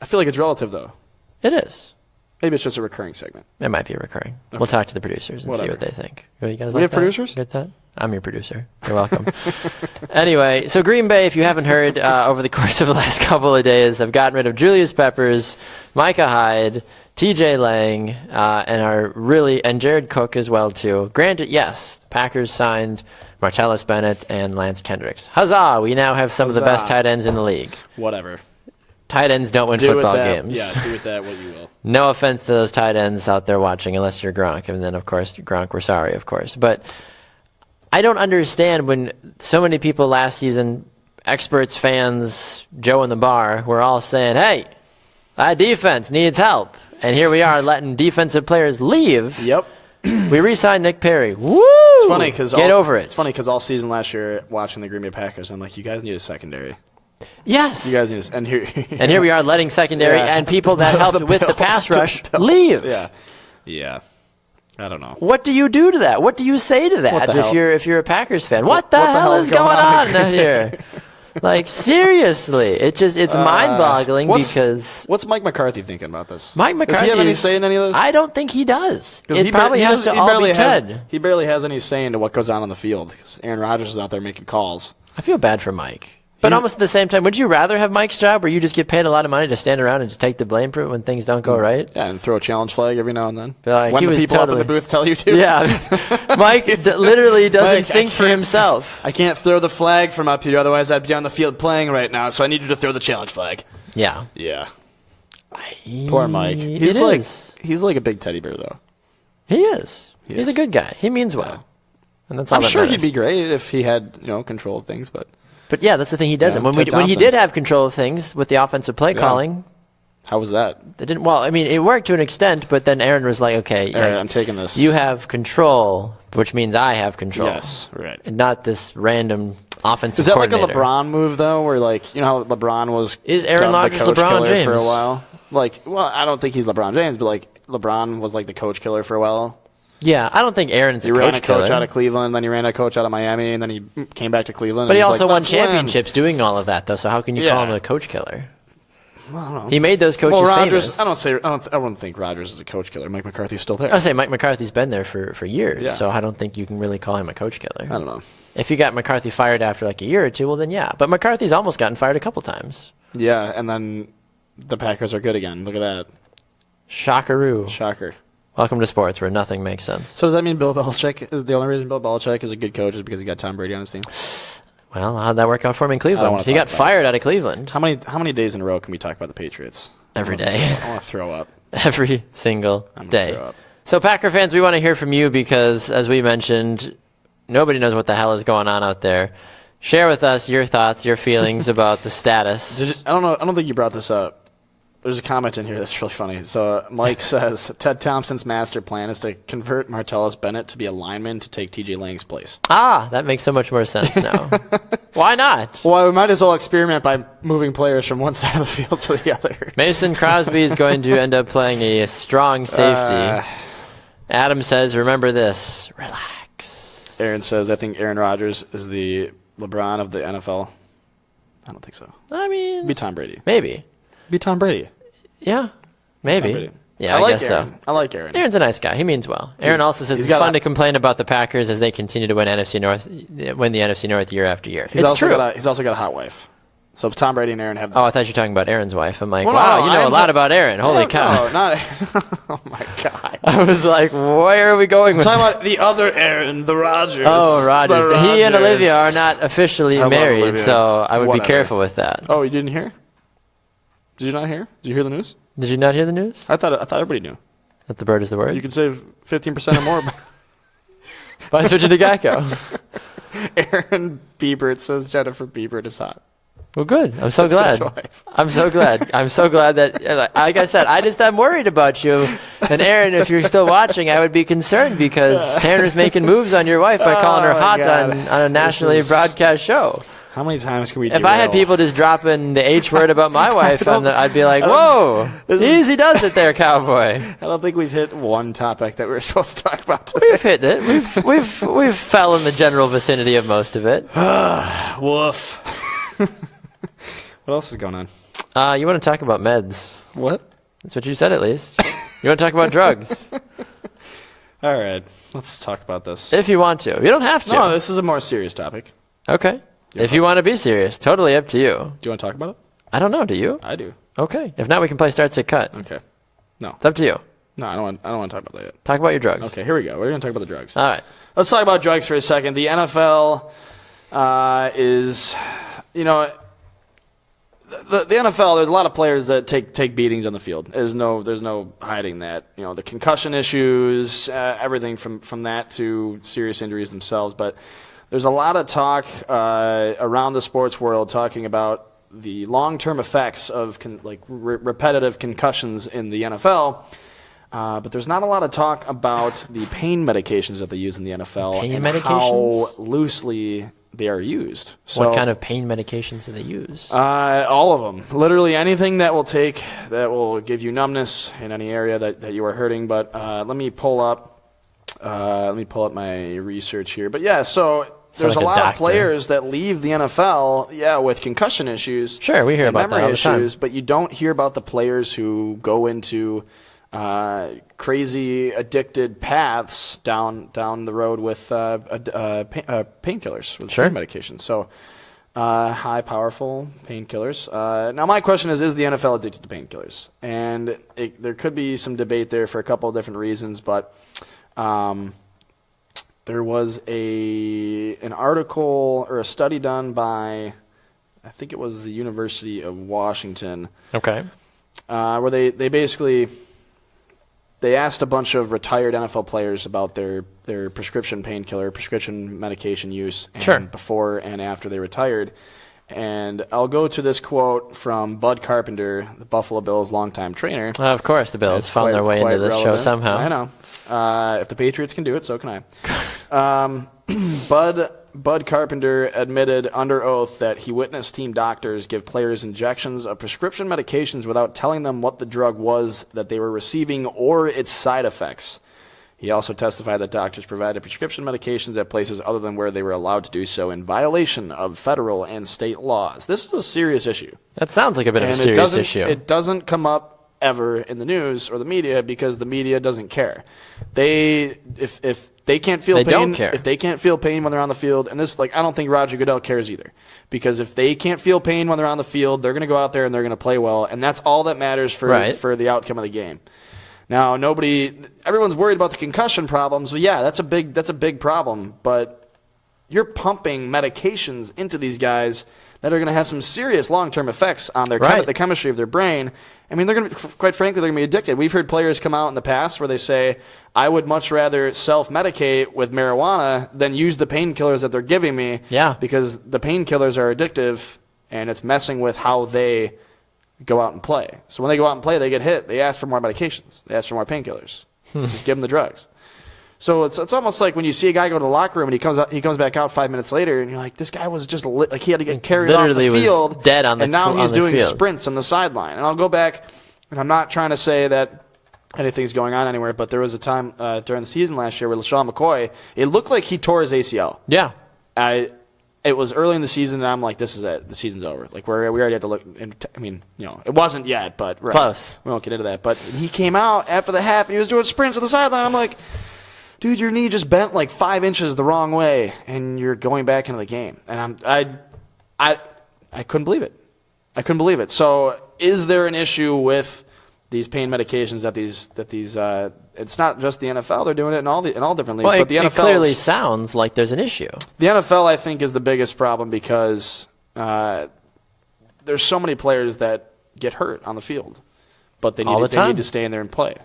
I feel like it's relative, though. It is. Maybe it's just a recurring segment. It might be recurring. Okay. We'll talk to the producers and see what they think. You guys we have producers? Get that? I'm your producer. You're welcome. Anyway, so Green Bay, if you haven't heard, over the course of the last couple of days, have gotten rid of Julius Peppers, Micah Hyde, TJ Lang, and Jared Cook as well, too. Granted, yes, the Packers signed Martellus Bennett, and Lance Kendricks. Huzzah! We now have some of the best tight ends in the league. Whatever. Tight ends don't win football games. Yeah, do with that what you will. No offense to those tight ends out there watching, unless you're Gronk. And then, of course, Gronk, we're sorry, of course. But I don't understand when so many people last season, experts, fans, Joe in the bar, were all saying, hey, our defense needs help. And here we are letting defensive players leave. Yep. We re-signed Nick Perry. Woo! It's funny because get over it. It's funny because all season last year, watching the Green Bay Packers, I'm like, you guys need a secondary. Yes. You guys need a, and here we are letting secondary and people that helped with the pass rush leave. Yeah. Yeah. I don't know. What do you do to that? What do you say to that if you're a Packers fan? What the hell is going on out here? Like, seriously, it's mind-boggling because... What's Mike McCarthy thinking about this? Mike McCarthy... Does he have any say in any of this? I don't think he does. It probably has to all be Ted. He barely has any say into what goes on the field because Aaron Rodgers is out there making calls. I feel bad for Mike. But almost at the same time, would you rather have Mike's job where you just get paid a lot of money to stand around and just take the blame for it when things don't go right? Yeah, and throw a challenge flag every now and then. When the people up in the booth tell you to. Yeah. Mike literally doesn't think for himself. I can't throw the flag from up here, otherwise I'd be on the field playing right now, so I need you to throw the challenge flag. Yeah. Yeah. Poor Mike. He's like a big teddy bear, though. He is. He's a good guy. He means well. Yeah. And that's all I'm sure he'd be great if he had, control of things, But yeah, that's the thing. He doesn't. When he did have control of things with the offensive play calling, how was that? It didn't. Well, I mean, it worked to an extent, but then Aaron was like, "Okay, Aaron, I'm taking this. You have control, which means I have control. Yes, right. And not this random offensive. Is that like a LeBron move though, where how LeBron was Aaron Rodgers LeBron James for a while? I don't think he's LeBron James, but LeBron was like the coach killer for a while. Yeah, I don't think Aaron's the coach killer. He ran a coach out of Cleveland, then he ran a coach out of Miami, and then he came back to Cleveland. But he also won championships doing all of that, though. So how can you call him a coach killer? Well, I don't know. He made those coaches famous. I wouldn't think Rodgers is a coach killer. Mike McCarthy's still there. I would say Mike McCarthy's been there for years, yeah. So I don't think you can really call him a coach killer. I don't know. If you got McCarthy fired after like a year or two, well then yeah. But McCarthy's almost gotten fired a couple times. Yeah, and then the Packers are good again. Look at that. Shockeroo. Shocker. Welcome to sports where nothing makes sense. So does that mean Bill Belichick is the only reason Bill Belichick is a good coach is because he got Tom Brady on his team? Well, how'd that work out for him in Cleveland? He got fired out of Cleveland. How many days in a row can we talk about the Patriots? Every day. I want to throw up. Every single day. Throw up. So Packer fans, we want to hear from you because, as we mentioned, nobody knows what the hell is going on out there. Share with us your thoughts, your feelings about the status. I don't think you brought this up. There's a comment in here that's really funny. So Mike says, Ted Thompson's master plan is to convert Martellus Bennett to be a lineman to take TJ Lang's place. Ah, that makes so much more sense now. Why not? Well, we might as well experiment by moving players from one side of the field to the other. Mason Crosby is going to end up playing a strong safety. Adam says, remember this. Relax. Aaron says, I think Aaron Rodgers is the LeBron of the NFL. I don't think so. I mean, be Tom Brady. Maybe. Be Tom Brady. Yeah, maybe. Yeah, I guess Aaron. so. I like Aaron. Aaron's a nice guy. He means well. Aaron also says it's fun to complain about the Packers as they continue to win the NFC North year after year. It's true. He's also got a hot wife. So Tom Brady and Aaron have... Oh, I thought you were talking about Aaron's wife. I'm like, wow, you know a lot about Aaron. Holy cow. No, not Oh, my God. I was like, where are we going with that? I'm talking about the other Aaron, the Rodgers. Oh, Rodgers. He and Olivia are not officially married, so I would be careful with that. Oh, you didn't hear? Did you not hear? Did you hear the news? Did you not hear the news? I thought everybody knew. That the bird is the word? You could save 15% or more by switching to Geico. Aaron Biebert says Jennifer Biebert is hot. Well, good. I'm so glad. I'm so glad. I'm so glad that, like I said, I'm worried about you. And Aaron, if you're still watching, I would be concerned because Tanner's making moves on your wife by calling her hot on a nationally broadcast show. How many times can we do If I had people just dropping the H word about my wife, I'd be like, whoa, easy does it there, cowboy. I don't think we've hit one topic that we were supposed to talk about today. We've hit it. We've fell in the general vicinity of most of it. Woof. What else is going on? You want to talk about meds. What? That's what you said, at least. You want to talk about drugs. All right. Let's talk about this. If you want to. You don't have to. No, this is a more serious topic. Okay. If you want to be serious, totally up to you. Do you want to talk about it? I don't know. Do you? I do. Okay. If not, we can play Start, Sit, Cut. Okay. No. It's up to you. No, I don't want to talk about that yet. Talk about your drugs. Okay, here we go. We're going to talk about the drugs. All right. Let's talk about drugs for a second. The NFL is, the NFL. There's a lot of players that take beatings on the field. There's no hiding that. The concussion issues, everything from that to serious injuries themselves. But there's a lot of talk around the sports world talking about the long-term effects of repetitive concussions in the NFL. But there's not a lot of talk about the pain medications that they use in the NFL Pain and medications? how loosely they are used. So, What kind of pain medications do they use? all of them. Literally anything that will give you numbness in any area that you are hurting. But let me pull up my research here. But yeah, so there's like a a lot of doctor. players that leave the NFL, with concussion issues. Sure, we hear and about that memory all the time. issues, but you don't hear about the players who go into crazy addicted paths down the road with painkillers, with Sure. pain medications. So high, powerful painkillers. Now, my question is the NFL addicted to painkillers? And there could be some debate there for a couple of different reasons, but there was an article or a study done by, I think it was the University of Washington, Okay. where they basically asked a bunch of retired NFL players about their prescription medication use Sure. before and after they retired. And I'll go to this quote from Bud Carpenter, the Buffalo Bills longtime trainer. Of course, the Bills found their way into this show relevant. somehow. I know. If the Patriots can do it, so can I. Bud Carpenter admitted under oath that he witnessed team doctors give players injections of prescription medications without telling them what the drug was that they were receiving or its side effects. He also testified that doctors provided prescription medications at places other than where they were allowed to do so in violation of federal and state laws. This is a serious issue. That sounds like a bit of a And serious issue. It doesn't come up ever in the news or the media because the media doesn't care. If they can't feel They pain, don't care. if they can't feel pain when they're on the field, and this, I don't think Roger Goodell cares either, because if they can't feel pain when they're on the field, they're going to go out there and they're going to play well, and that's all that matters for the outcome of the game. Now, everyone's worried about the concussion problems. Well, yeah, that's a big problem, but you're pumping medications into these guys that are going to have some serious long-term effects on their Right. the chemistry of their brain. I mean, they're going to, quite frankly, they're going to be addicted. We've heard players come out in the past where they say, I would much rather self-medicate with marijuana than use the painkillers that they're giving me. Yeah. Because the painkillers are addictive, and it's messing with how they go out and play. So when they go out and play, they get hit. They ask for more medications. They ask for more painkillers. Just give them the drugs. So it's almost like when you see a guy go to the locker room and he comes back out 5 minutes later, and you're like, this guy was just like he had to get carried Literally off the was field, dead on the and now on he's the doing field. sprints on the sideline. And I'll go back, and I'm not trying to say that anything's going on anywhere, but there was a time during the season last year where LaShawn McCoy, it looked like he tore his ACL. Yeah. It was early in the season, and I'm like, this is it. The season's over. Like, we already have to look. I mean, it wasn't yet, but right. Close. We won't get into that. But he came out after the half, and he was doing sprints on the sideline. I'm like, dude, your knee just bent like 5 inches the wrong way, and you're going back into the game. And I couldn't believe it. I couldn't believe it. So, is there an issue with these pain medications that these it's not just the NFL, they're doing it in all different leagues, Well, but the NFL it clearly sounds like there's an issue. The NFL, I think, is the biggest problem because there's so many players that get hurt on the field, but they need to stay in there and play.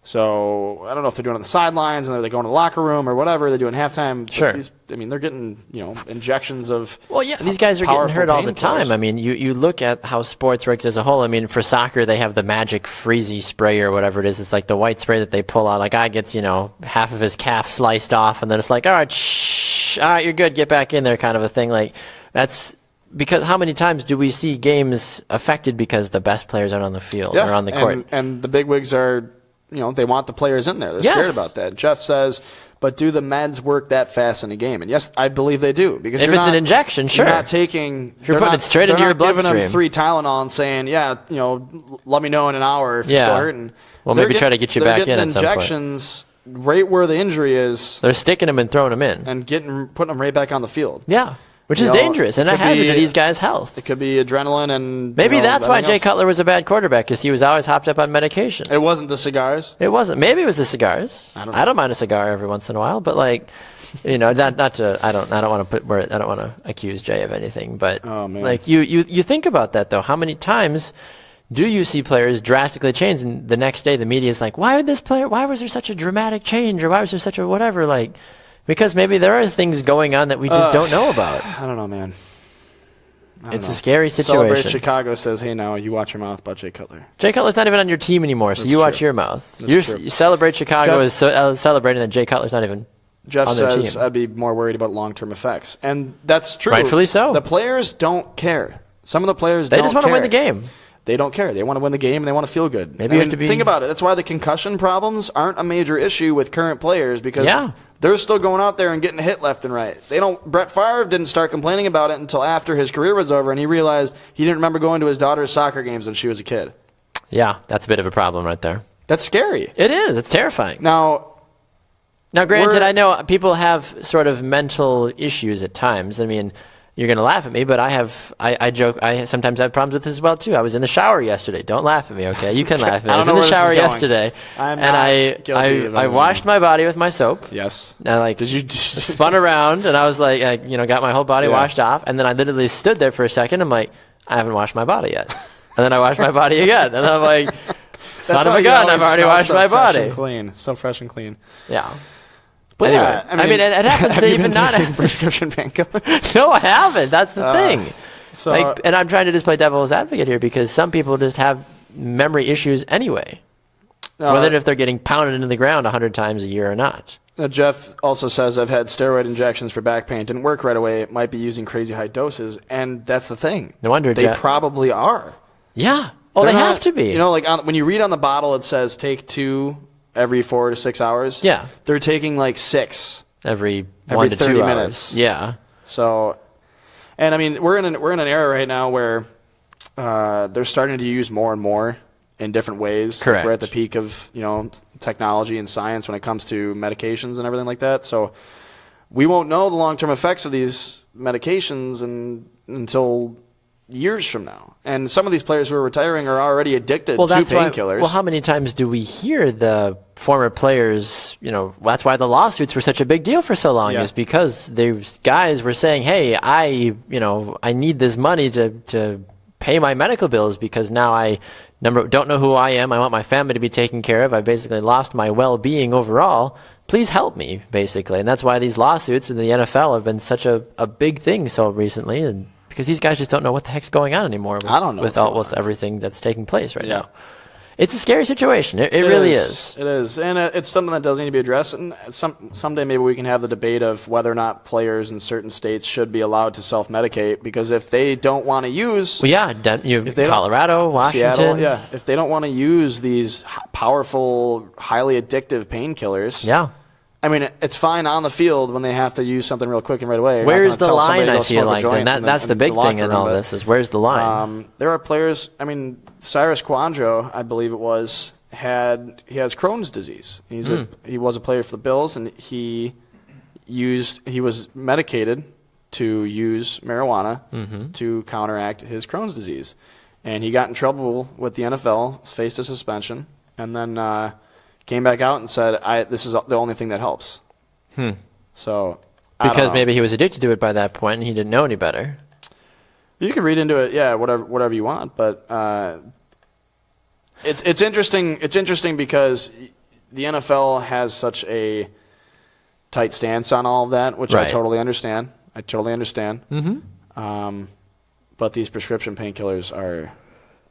So I don't know if they're doing it on the sidelines and they're going to the locker room or whatever. They're doing halftime. Sure. They're getting injections of. Well, yeah, these guys are getting hurt all the time. painkillers. I mean, you look at how sports works as a whole. I mean, for soccer, they have the magic freezy spray or whatever it is. It's like the white spray that they pull out. Like, guy gets, half of his calf sliced off, and then it's like, all right, shh, all right, you're good, get back in there kind of a thing. Like, that's because how many times do we see games affected because the best players aren't on the field or on the court? And the bigwigs are, they want the players in there. They're Yes. scared about that. Jeff says, but do the meds work that fast in a game? And yes, I believe they do. Because If it's an injection, sure. You're not taking. You're putting it straight into your bloodstream. They're not giving them 3 Tylenol and saying, let me know in an hour if you're still hurting. Well, maybe try to get you back in at some point. They're getting injections right where the injury is. They're sticking them and throwing them in. And putting them right back on the field. Yeah. which is dangerous and a hazard to these guys' health. It could be adrenaline and maybe that's why Jay Cutler was a bad quarterback, because he was always hopped up on medication. It wasn't the cigars. It wasn't. Maybe it was the cigars. I don't mind a cigar every once in a while, but like, I don't want to accuse Jay of anything, but like you think about that though. How many times do you see players drastically change, and the next day the media is like, why was there such a dramatic change, or why was there such a whatever? Like, because maybe there are things going on that we just don't know about. I don't know, man. It's a scary situation. Celebrate Chicago says, hey, now you watch your mouth about Jay Cutler. Jay Cutler's not even on your team anymore, so watch your mouth. You Celebrate Chicago is celebrating that Jay Cutler's not even Jeff on their says, team. I'd be more worried about long-term effects. And that's true. Rightfully so. The players don't care. Some of the players They don't just want to win the game. They don't care. They want to win the game, and they want to feel good. Maybe you have to be... Think about it. That's why the concussion problems aren't a major issue with current players, because they're still going out there and getting hit left and right. Brett Favre didn't start complaining about it until after his career was over, and he realized he didn't remember going to his daughter's soccer games when she was a kid. Yeah, that's a bit of a problem right there. That's scary. It is. It's terrifying. Now, granted, I know people have sort of mental issues at times. I mean, you're going to laugh at me, but I joke. I sometimes have problems with this as well, too. I was in the shower yesterday. Don't laugh at me, okay? You can laugh at me. I was in the shower yesterday, and I washed my body with my soap. Yes. And did you spun around, and I was like, got my whole body washed off, and then I literally stood there for a second. I'm like, I haven't washed my body yet. And then I washed my body again, and then I'm like, son of a gun, I've already washed my body. So fresh and clean. Yeah. But anyway, I mean, it happens to even not have prescription painkillers. No, I haven't. That's the thing. So, and I'm trying to just play devil's advocate here, because some people just have memory issues anyway, whether if they're getting pounded into the ground 100 times a year or not. Jeff also says, I've had steroid injections for back pain. Didn't work right away. It might be using crazy high doses, and that's the thing. No wonder they probably are. Yeah. Oh, they have to be. When you read on the bottle, it says take 2 every 4 to 6 hours. Yeah. They're taking 6 every 1 to 30 2 minutes. Hours. Yeah. So, and I mean, we're in an era right now where they're starting to use more and more in different ways. Correct. We're at the peak of technology and science when it comes to medications and everything like that. So we won't know the long-term effects of these medications until years from now. And some of these players who are retiring are already addicted to painkillers. Well, how many times do we hear the former players, that's why the lawsuits were such a big deal for so long, is because these guys were saying, hey, I need this money to pay my medical bills, because now I don't know who I am. I want my family to be taken care of. I basically lost my well-being overall. Please help me, basically. And that's why these lawsuits in the NFL have been such a big thing so recently, and because these guys just don't know what the heck's going on anymore with everything that's taking place right now. It's a scary situation. It really is. It is. And it's something that does need to be addressed. And someday maybe we can have the debate of whether or not players in certain states should be allowed to self-medicate. Because if they don't want to use... Colorado, Washington... Seattle, if they don't want to use these powerful, highly addictive painkillers... Yeah. I mean, it's fine on the field when they have to use something real quick and right away. Where's the line, I feel like? That's the big thing in all this, is where's the line? There are players, Cyrus Kouandjio, I believe it was, he has Crohn's disease. He was a player for the Bills, and he was medicated to use marijuana to counteract his Crohn's disease. And he got in trouble with the NFL, faced a suspension, and then... came back out and said, this is the only thing that helps. So, because maybe he was addicted to it by that point and he didn't know any better. You can read into it, whatever you want. But it's interesting. It's interesting because the NFL has such a tight stance on all of that, which I totally understand. But these prescription painkillers are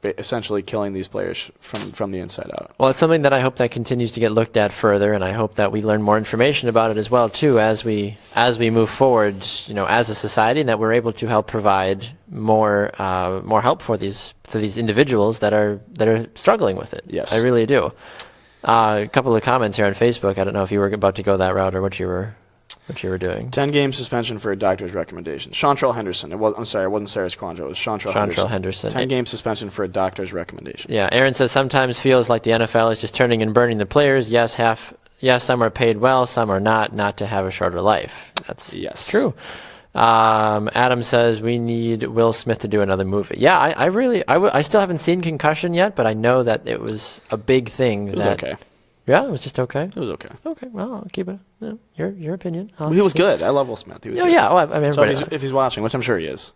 essentially killing these players from the inside out. Well, it's something that I hope that continues to get looked at further, and I hope that we learn more information about it as well too as we move forward, as a society, and that we're able to help provide more help for these individuals that are struggling with it. Yes, I really do. A couple of comments here on Facebook. I don't know if you were about to go that route or what you were doing. 10-game suspension for a doctor's recommendation. Chantrell Henderson. It wasn't Cyrus Kouandjio. It was Chantrell Henderson. 10-game suspension for a doctor's recommendation. Yeah, Aaron says sometimes feels like the NFL is just turning and burning the players. Yes, some are paid well, some are not to have a shorter life. That's true. Adam says we need Will Smith to do another movie. Yeah, I still haven't seen Concussion yet, but I know that it was a big thing. It was okay. Yeah, it was just okay. It was okay. Okay, well, I'll keep it. Your opinion. He was good. I love Will Smith. He was good. Yeah. Well, I mean, so if he's watching, which I'm sure he is.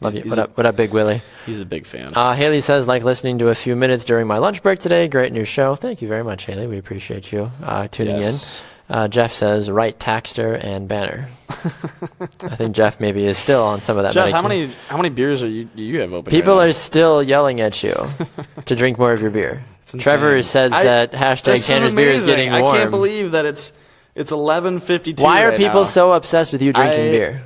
Love you. What up, Big Willie? He's a big fan. Haley says, like listening to a few minutes during my lunch break today. Great new show. Thank you very much, Haley. We appreciate you tuning in. Jeff says, right Taxter and Banner. I think Jeff maybe is still on some of that. Jeff, how many beers do you have open? People are still yelling at you to drink more of your beer. Trevor says that hashtag Tanner's beer is getting warm. I can't believe that it's 11:52. Why are people so obsessed with you drinking beer?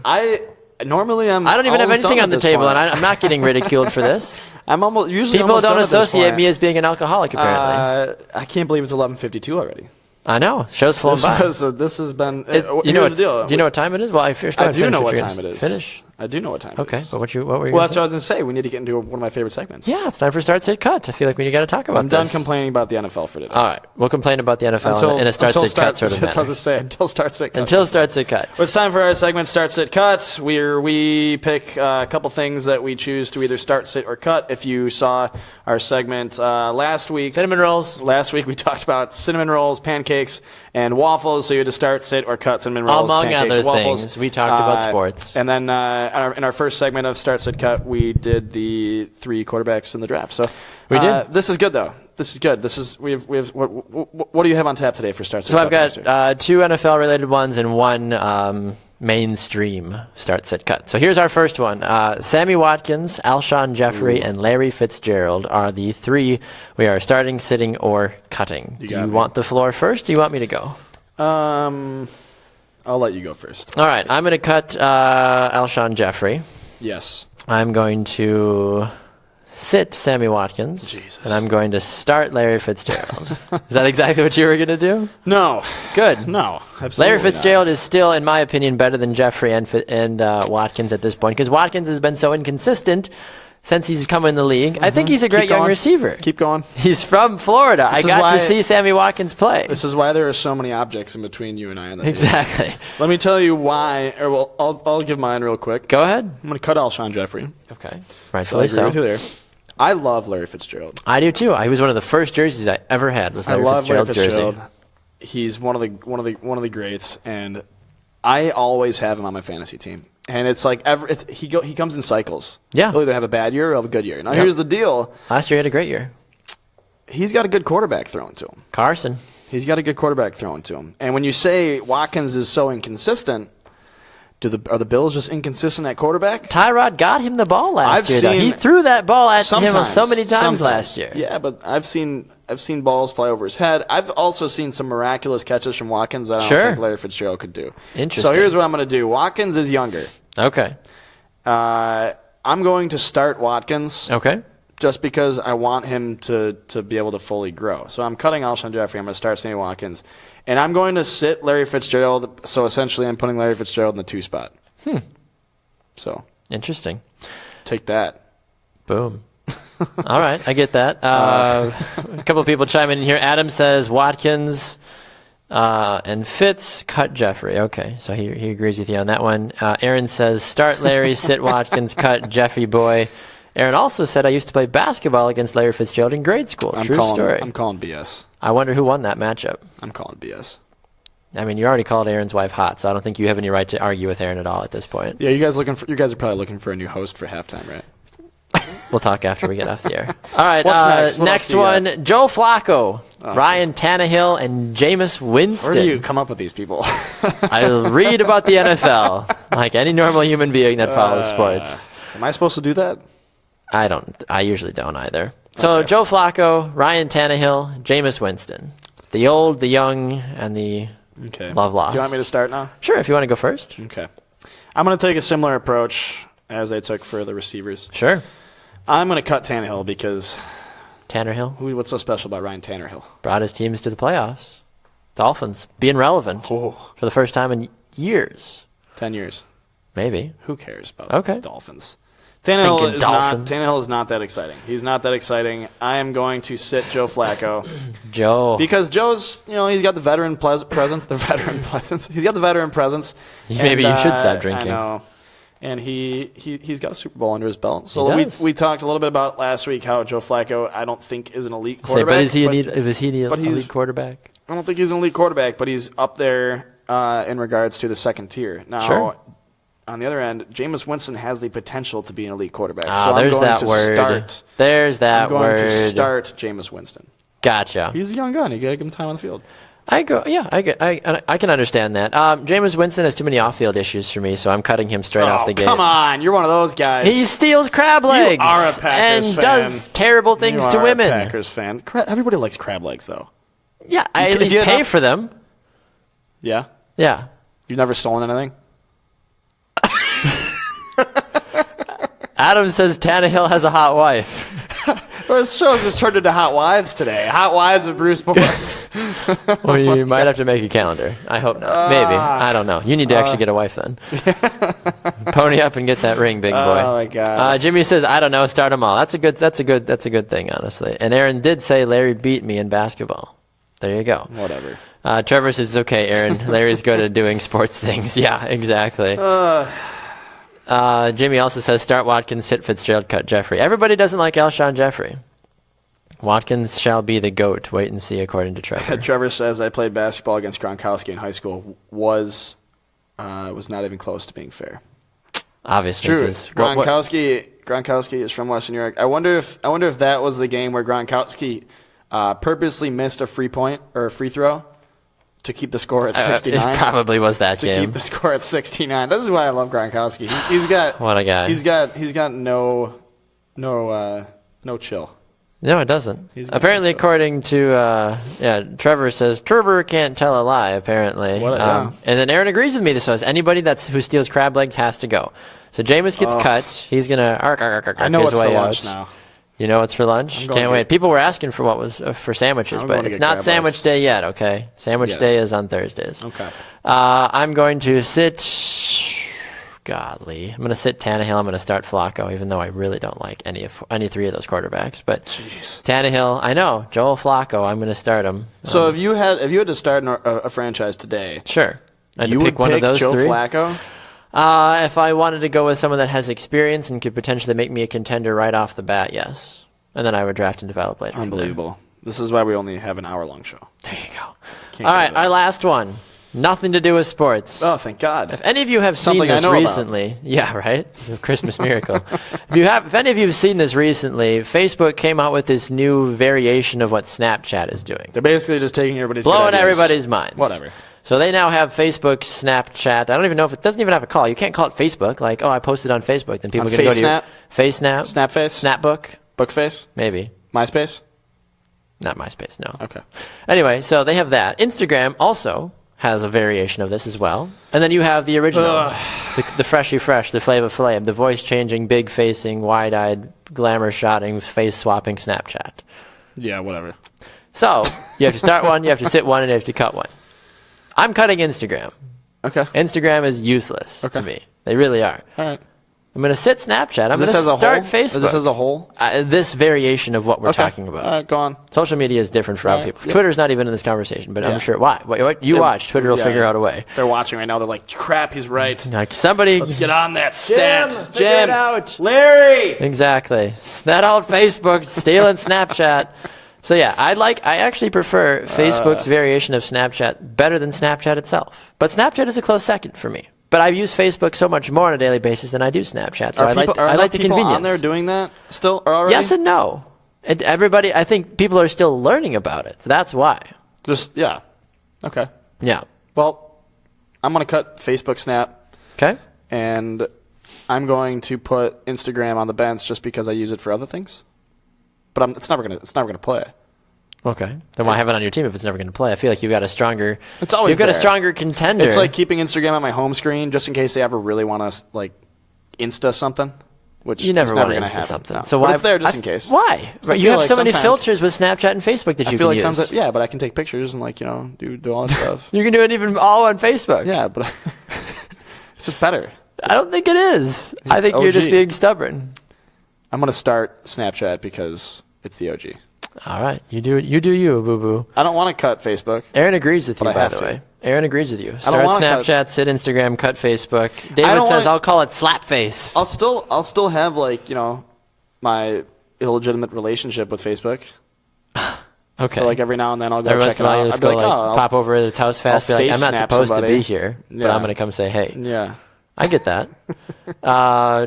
Normally I don't even have anything on the table, and I'm not getting ridiculed for this. People don't associate me as being an alcoholic. Apparently, I can't believe it's 11:52 already. I know. Show's flown by. So this has been. Here's the deal. Do you know what time it is? Well, I do know what time it is. Finish. I do know what time it is. Okay, but what were you? Well, that's what I was going to say. We need to get into one of my favorite segments. Yeah, it's time for Start Sit Cut. I feel like we got to talk about this. I'm done complaining about the NFL for today. All right, we'll complain about the NFL in a Start Sit Cut sort of manner. That's what I was going to say. Until Start Sit Cut. Until Start Sit Cut. Well, it's time for our segment Start Sit Cut, where we pick a couple things that we choose to either start, sit, or cut. If you saw our segment last week, cinnamon rolls. Last week we talked about cinnamon rolls, pancakes, and waffles. So you had to start, sit, or cut cinnamon rolls, among pancakes, other waffles. Things. We talked about sports. And then in our first segment of Start, Sit, Cut, we did the 3 quarterbacks in the draft. So we did. This is good though. This is good. We have what do you have on tap today for Start, Sit, so Cut? So I've got 2 NFL related ones and 1 mainstream Start, Sit, Cut. So here's our first one. Sammy Watkins, Alshon Jeffrey, and Larry Fitzgerald are the 3 we are starting, sitting, or cutting. Do you want the floor first? Or do you want me to go? I'll let you go first. All right. I'm going to cut Alshon Jeffrey. Yes. I'm going to sit Sammy Watkins. Jesus. And I'm going to start Larry Fitzgerald. Is that exactly what you were going to do? No. Good. No, absolutely Larry Fitzgerald is still, in my opinion, better than Jeffrey and Watkins at this point because Watkins has been so inconsistent since he's come in the league. I think he's a great young receiver. Keep going. He's from Florida. I got to see Sammy Watkins play. This is why there are so many objects in between you and I on this. Exactly. Table. Let me tell you why. I'll give mine real quick. Go ahead. I'm going to cut Alshon Jeffrey. Okay. Rightfully so. I agree with you there. I love Larry Fitzgerald. I do too. He was one of the first jerseys I ever had. Was Larry Fitzgerald's jersey. He's one of the greats, and I always have him on my fantasy team. And it's like he comes in cycles. Yeah. He'll either have a bad year or have a good year. Now here's the deal. Last year he had a great year. He's got a good quarterback thrown to him. Carson. He's got a good quarterback thrown to him. And when you say Watkins is so inconsistent, are the Bills just inconsistent at quarterback? Tyrod got him the ball last year. He threw that ball at him so many times last year. Yeah, but I've seen balls fly over his head. I've also seen some miraculous catches from Watkins that I don't think Larry Fitzgerald could do. Interesting. So here's what I'm going to do. Watkins is younger. Okay. I'm going to start Watkins. Okay. Just because I want him to be able to fully grow. So I'm cutting Alshon Jeffrey. I'm going to start Sammy Watkins. And I'm going to sit Larry Fitzgerald. So essentially I'm putting Larry Fitzgerald in the 2 spot. So. Interesting. Take that. Boom. All right. I get that. A couple of people chime in here. Adam says Watkins and Fitz, cut Jeffrey. Okay. So he agrees with you on that one. Aaron says start Larry, sit Watkins, cut Jeffy boy. Aaron also said I used to play basketball against Larry Fitzgerald in grade school. True story. I'm calling BS. I wonder who won that matchup. I'm calling BS. I mean, you already called Aaron's wife hot, so I don't think you have any right to argue with Aaron at all at this point. Yeah, you guys are probably looking for a new host for halftime, right? We'll talk after we get off the air. All right, what's next? Next one, Joe Flacco, Ryan Tannehill, and Jameis Winston. Where do you come up with these people? I read about the NFL like any normal human being that follows sports. Am I supposed to do that? I don't. I usually don't either. So Joe Flacco, Ryan Tannehill, Jameis Winston. The old, the young, and the love lost. Do you want me to start now? Sure, if you want to go first. Okay. I'm going to take a similar approach as I took for the receivers. Sure. I'm going to cut Tannehill because... Tannehill? What's so special about Ryan Tannehill? Brought his teams to the playoffs. Dolphins. Being relevant for the first time in years. 10 years. Maybe. Who cares about Dolphins? Tannehill Dolphins. Tannehill is not that exciting. He's not that exciting. I am going to sit Joe Flacco. Joe. Because Joe's, he's got the veteran presence. The veteran presence. He's got the veteran presence. Maybe you should stop drinking. I know. And he's got a Super Bowl under his belt. So we talked a little bit about last week how Joe Flacco, I don't think, is an elite quarterback. But is he an elite quarterback? I don't think he's an elite quarterback, but he's up there in regards to the second tier. Now, sure. On the other end, Jameis Winston has the potential to be an elite quarterback. So there's that word. I'm going to start Jameis Winston. Gotcha. He's a young gun. You got to give him time on the field. I can understand that. Jameis Winston has too many off-field issues for me, so I'm cutting him straight off the gate. Come on, you're one of those guys. He steals crab legs. You are a Packers and fan. does terrible things to women. You are a Packers fan. Everybody likes crab legs, though. Yeah, I at least pay for them. Yeah? Yeah. You've never stolen anything? Adam says Tannehill has a hot wife. Well, this show just turned into Hot Wives today. Hot Wives of Bruce Boyce. Well, you might have to make a calendar. I hope not. Maybe. I don't know. You need to actually get a wife then. Pony up and get that ring, big boy. Oh my God. Jimmy says, I don't know, start them all. That's a good thing, honestly. And Aaron did say Larry beat me in basketball. There you go. Whatever. Trevor says, it's okay, Aaron. Larry's good at doing sports things. Yeah, exactly. Jimmy also says, start Watkins, sit Fitzgerald, cut Jeffrey. Everybody doesn't like Alshon Jeffrey. Watkins shall be the GOAT. Wait and see, according to Trevor. Trevor says, I played basketball against Gronkowski in high school. Was not even close to being fair. Obviously. True. Gronkowski is from Western New York. I wonder if that was the game where Gronkowski purposely missed a free point or a free throw to keep the score at 69. It probably was that game. To keep the score at 69. This is why I love Gronkowski. He's got what a guy. He's got no chill. No, it doesn't. Apparently, according to Trevor says Trevor can't tell a lie. Apparently, and then Aaron agrees with me. This was anybody who steals crab legs has to go. So Jameis gets cut. He's gonna I know his what's way for out. lunch now. You know what's for lunch? Can't wait. People were asking for what was for sandwiches, but it's not sandwich day yet, okay? Sandwich day is on Thursdays. Okay. I'm going to sit... Godly. I'm going to sit Tannehill. I'm going to start Flacco, even though I really don't like any three of those quarterbacks. But Tannehill, I know. Joel Flacco, I'm going to start him. So if you had to start a franchise today... Sure. You would pick one of those Joe three? Flacco? If I wanted to go with someone that has experience and could potentially make me a contender right off the bat, yes. And then I would draft and develop later. Unbelievable. This is why we only have an hour-long show. There you go. All right, our last one. Nothing to do with sports. Oh, thank God. If any of you have seen this recently, yeah, right? It's a Christmas miracle. If any of you have seen this recently, Facebook came out with this new variation of what Snapchat is doing. They're basically just taking blowing everybody's minds. Whatever. So they now have Facebook, Snapchat. I don't even know if it doesn't even have a call. You can't call it Facebook. Like, I posted on Facebook. Then people are going to go to your FaceSnap, Snapface, Snapbook, Bookface, maybe MySpace. Not MySpace, no. Okay. Anyway, so they have that. Instagram also has a variation of this as well. And then you have the original, the freshy fresh, the Flava Flav, the voice-changing, big-facing, wide-eyed, glamour-shotting, face-swapping Snapchat. Yeah, whatever. So you have to start one, you have to sit one, and you have to cut one. I'm cutting Instagram. Okay. Instagram is useless to me. They really are. All right. I'm going to sit Snapchat. I'm going to start Facebook. Is this as a whole? This variation of what we're talking about. All right, go on. Social media is different for other people. Yep. Twitter's not even in this conversation, but I'm sure. Why? What you watch, Twitter will figure out a way. They're watching right now. They're like, crap, he's right. Like somebody. Let's get on that stat. Jim, out. Larry. Exactly. That old Facebook stealing Snapchat. So yeah, I actually prefer Facebook's variation of Snapchat better than Snapchat itself. But Snapchat is a close second for me. But I use Facebook so much more on a daily basis than I do Snapchat. So I like the convenience. Are on there doing that still already? Yes and no. And everybody, I think people are still learning about it. So that's why. Yeah. Okay. Yeah. Well, I'm going to cut Facebook Snap. Okay. And I'm going to put Instagram on the bench just because I use it for other things. But it's never gonna play. Okay. Then why have it on your team if it's never going to play? I feel like you've got a stronger. It's always you've got a stronger contender. It's like keeping Instagram on my home screen just in case they ever really want to like Insta something. Which you never want to Insta happen. Something. No. So why? But it's there just in case. Why? So you have so many filters with Snapchat and Facebook that you can use. Yeah, but I can take pictures and do all that stuff. You can do it even all on Facebook. Yeah, but it's just better. I don't think it is. I think you're just OG. being stubborn. I'm going to start Snapchat because it's the OG. All right. You do you, boo-boo. I don't want to cut Facebook. Aaron agrees with you, But I by have the to. way. Aaron agrees with you. don't Start wanna Snapchat, sit Instagram, cut Facebook. David don't says, wanna- I'll call it Slapface. I'll still have like, my illegitimate relationship with Facebook. Okay. So like every now and then I'll go Every once check in it a while, out. you I'll just be go, like, oh, pop over to its house fast, be I'll like, I'm not face snap supposed to somebody. be here, but Yeah. I'm going to come say hey. yeah. I get that.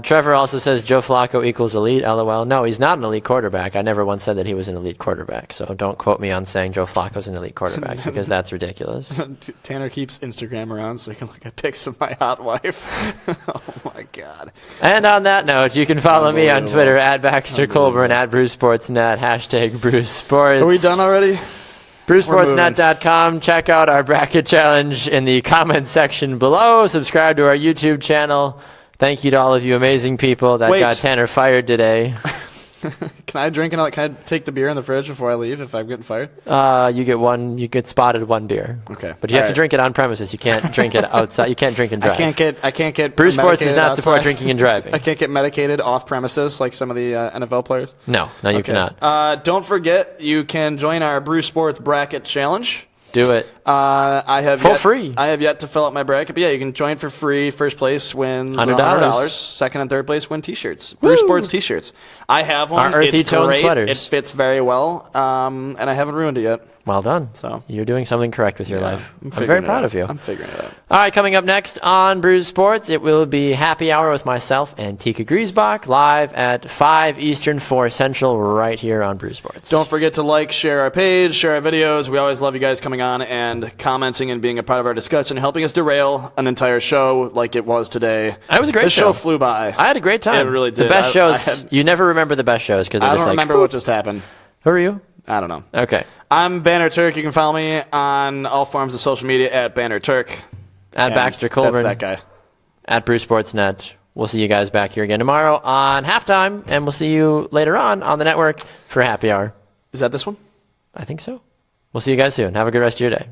Trevor also says Joe Flacco equals elite. LOL. No, he's not an elite quarterback. I never once said that he was an elite quarterback. So don't quote me on saying Joe Flacco's an elite quarterback because that's ridiculous. Tanner keeps Instagram around so he can look at pics of my hot wife. Oh my god. And on that note, you can follow me on Unbelievable. Twitter at Baxter Colburn, at Bruce Sportsnet, hashtag Bruce Sports. Are we done already? BruceSportsNet.com. Check out our bracket challenge in the comments section below. Subscribe to our YouTube channel. Thank you to all of you amazing people that Wait. got Tanner fired today. Can I drink another? Can I take the beer in the fridge before I leave if I'm getting fired? You get spotted one beer. Okay. But you have All to right. drink it on premises. You can't drink it outside. You can't drink and drive. I can't get. Bruce Sports does medicated not support outside. drinking and driving. I can't get medicated off premises like some of the NFL players. No, you cannot. Don't forget, you can join our Bruce Sports Bracket Challenge. Do it. I have For free. I have yet to fill out my bracket, but yeah, you can join for free. First place wins $100. Second and third place win T-shirts. Bruce Sports T-shirts. I have one. Our earthy It's tone great. sweaters. It fits very well, and I haven't ruined it yet. Well done. So you're doing something correct with your Yeah, life. I'm figuring very it proud out. of you. I'm figuring it out. All right, coming up next on Bruce Sports, it will be Happy Hour with myself and Tika Griesbach, live at 5 Eastern, 4 Central, right here on Bruce Sports. Don't forget to like, share our page, share our videos. We always love you guys coming on and commenting and being a part of our discussion, helping us derail an entire show like it was today. It was a great This show. show flew by. I had a great time. It really The did. best I shows. had- You never remember the best shows because I they're don't just like, remember what just happened. who are you? I don't know. Okay. I'm Banner Turk. You can follow me on all forms of social media at Banner Turk. At And Baxter Colburn. That's that guy. At Bruce Sportsnet. We'll see you guys back here again tomorrow on halftime, and we'll see you later on the network for Happy Hour. Is that this one? I think so. We'll see you guys soon. Have a good rest of your day.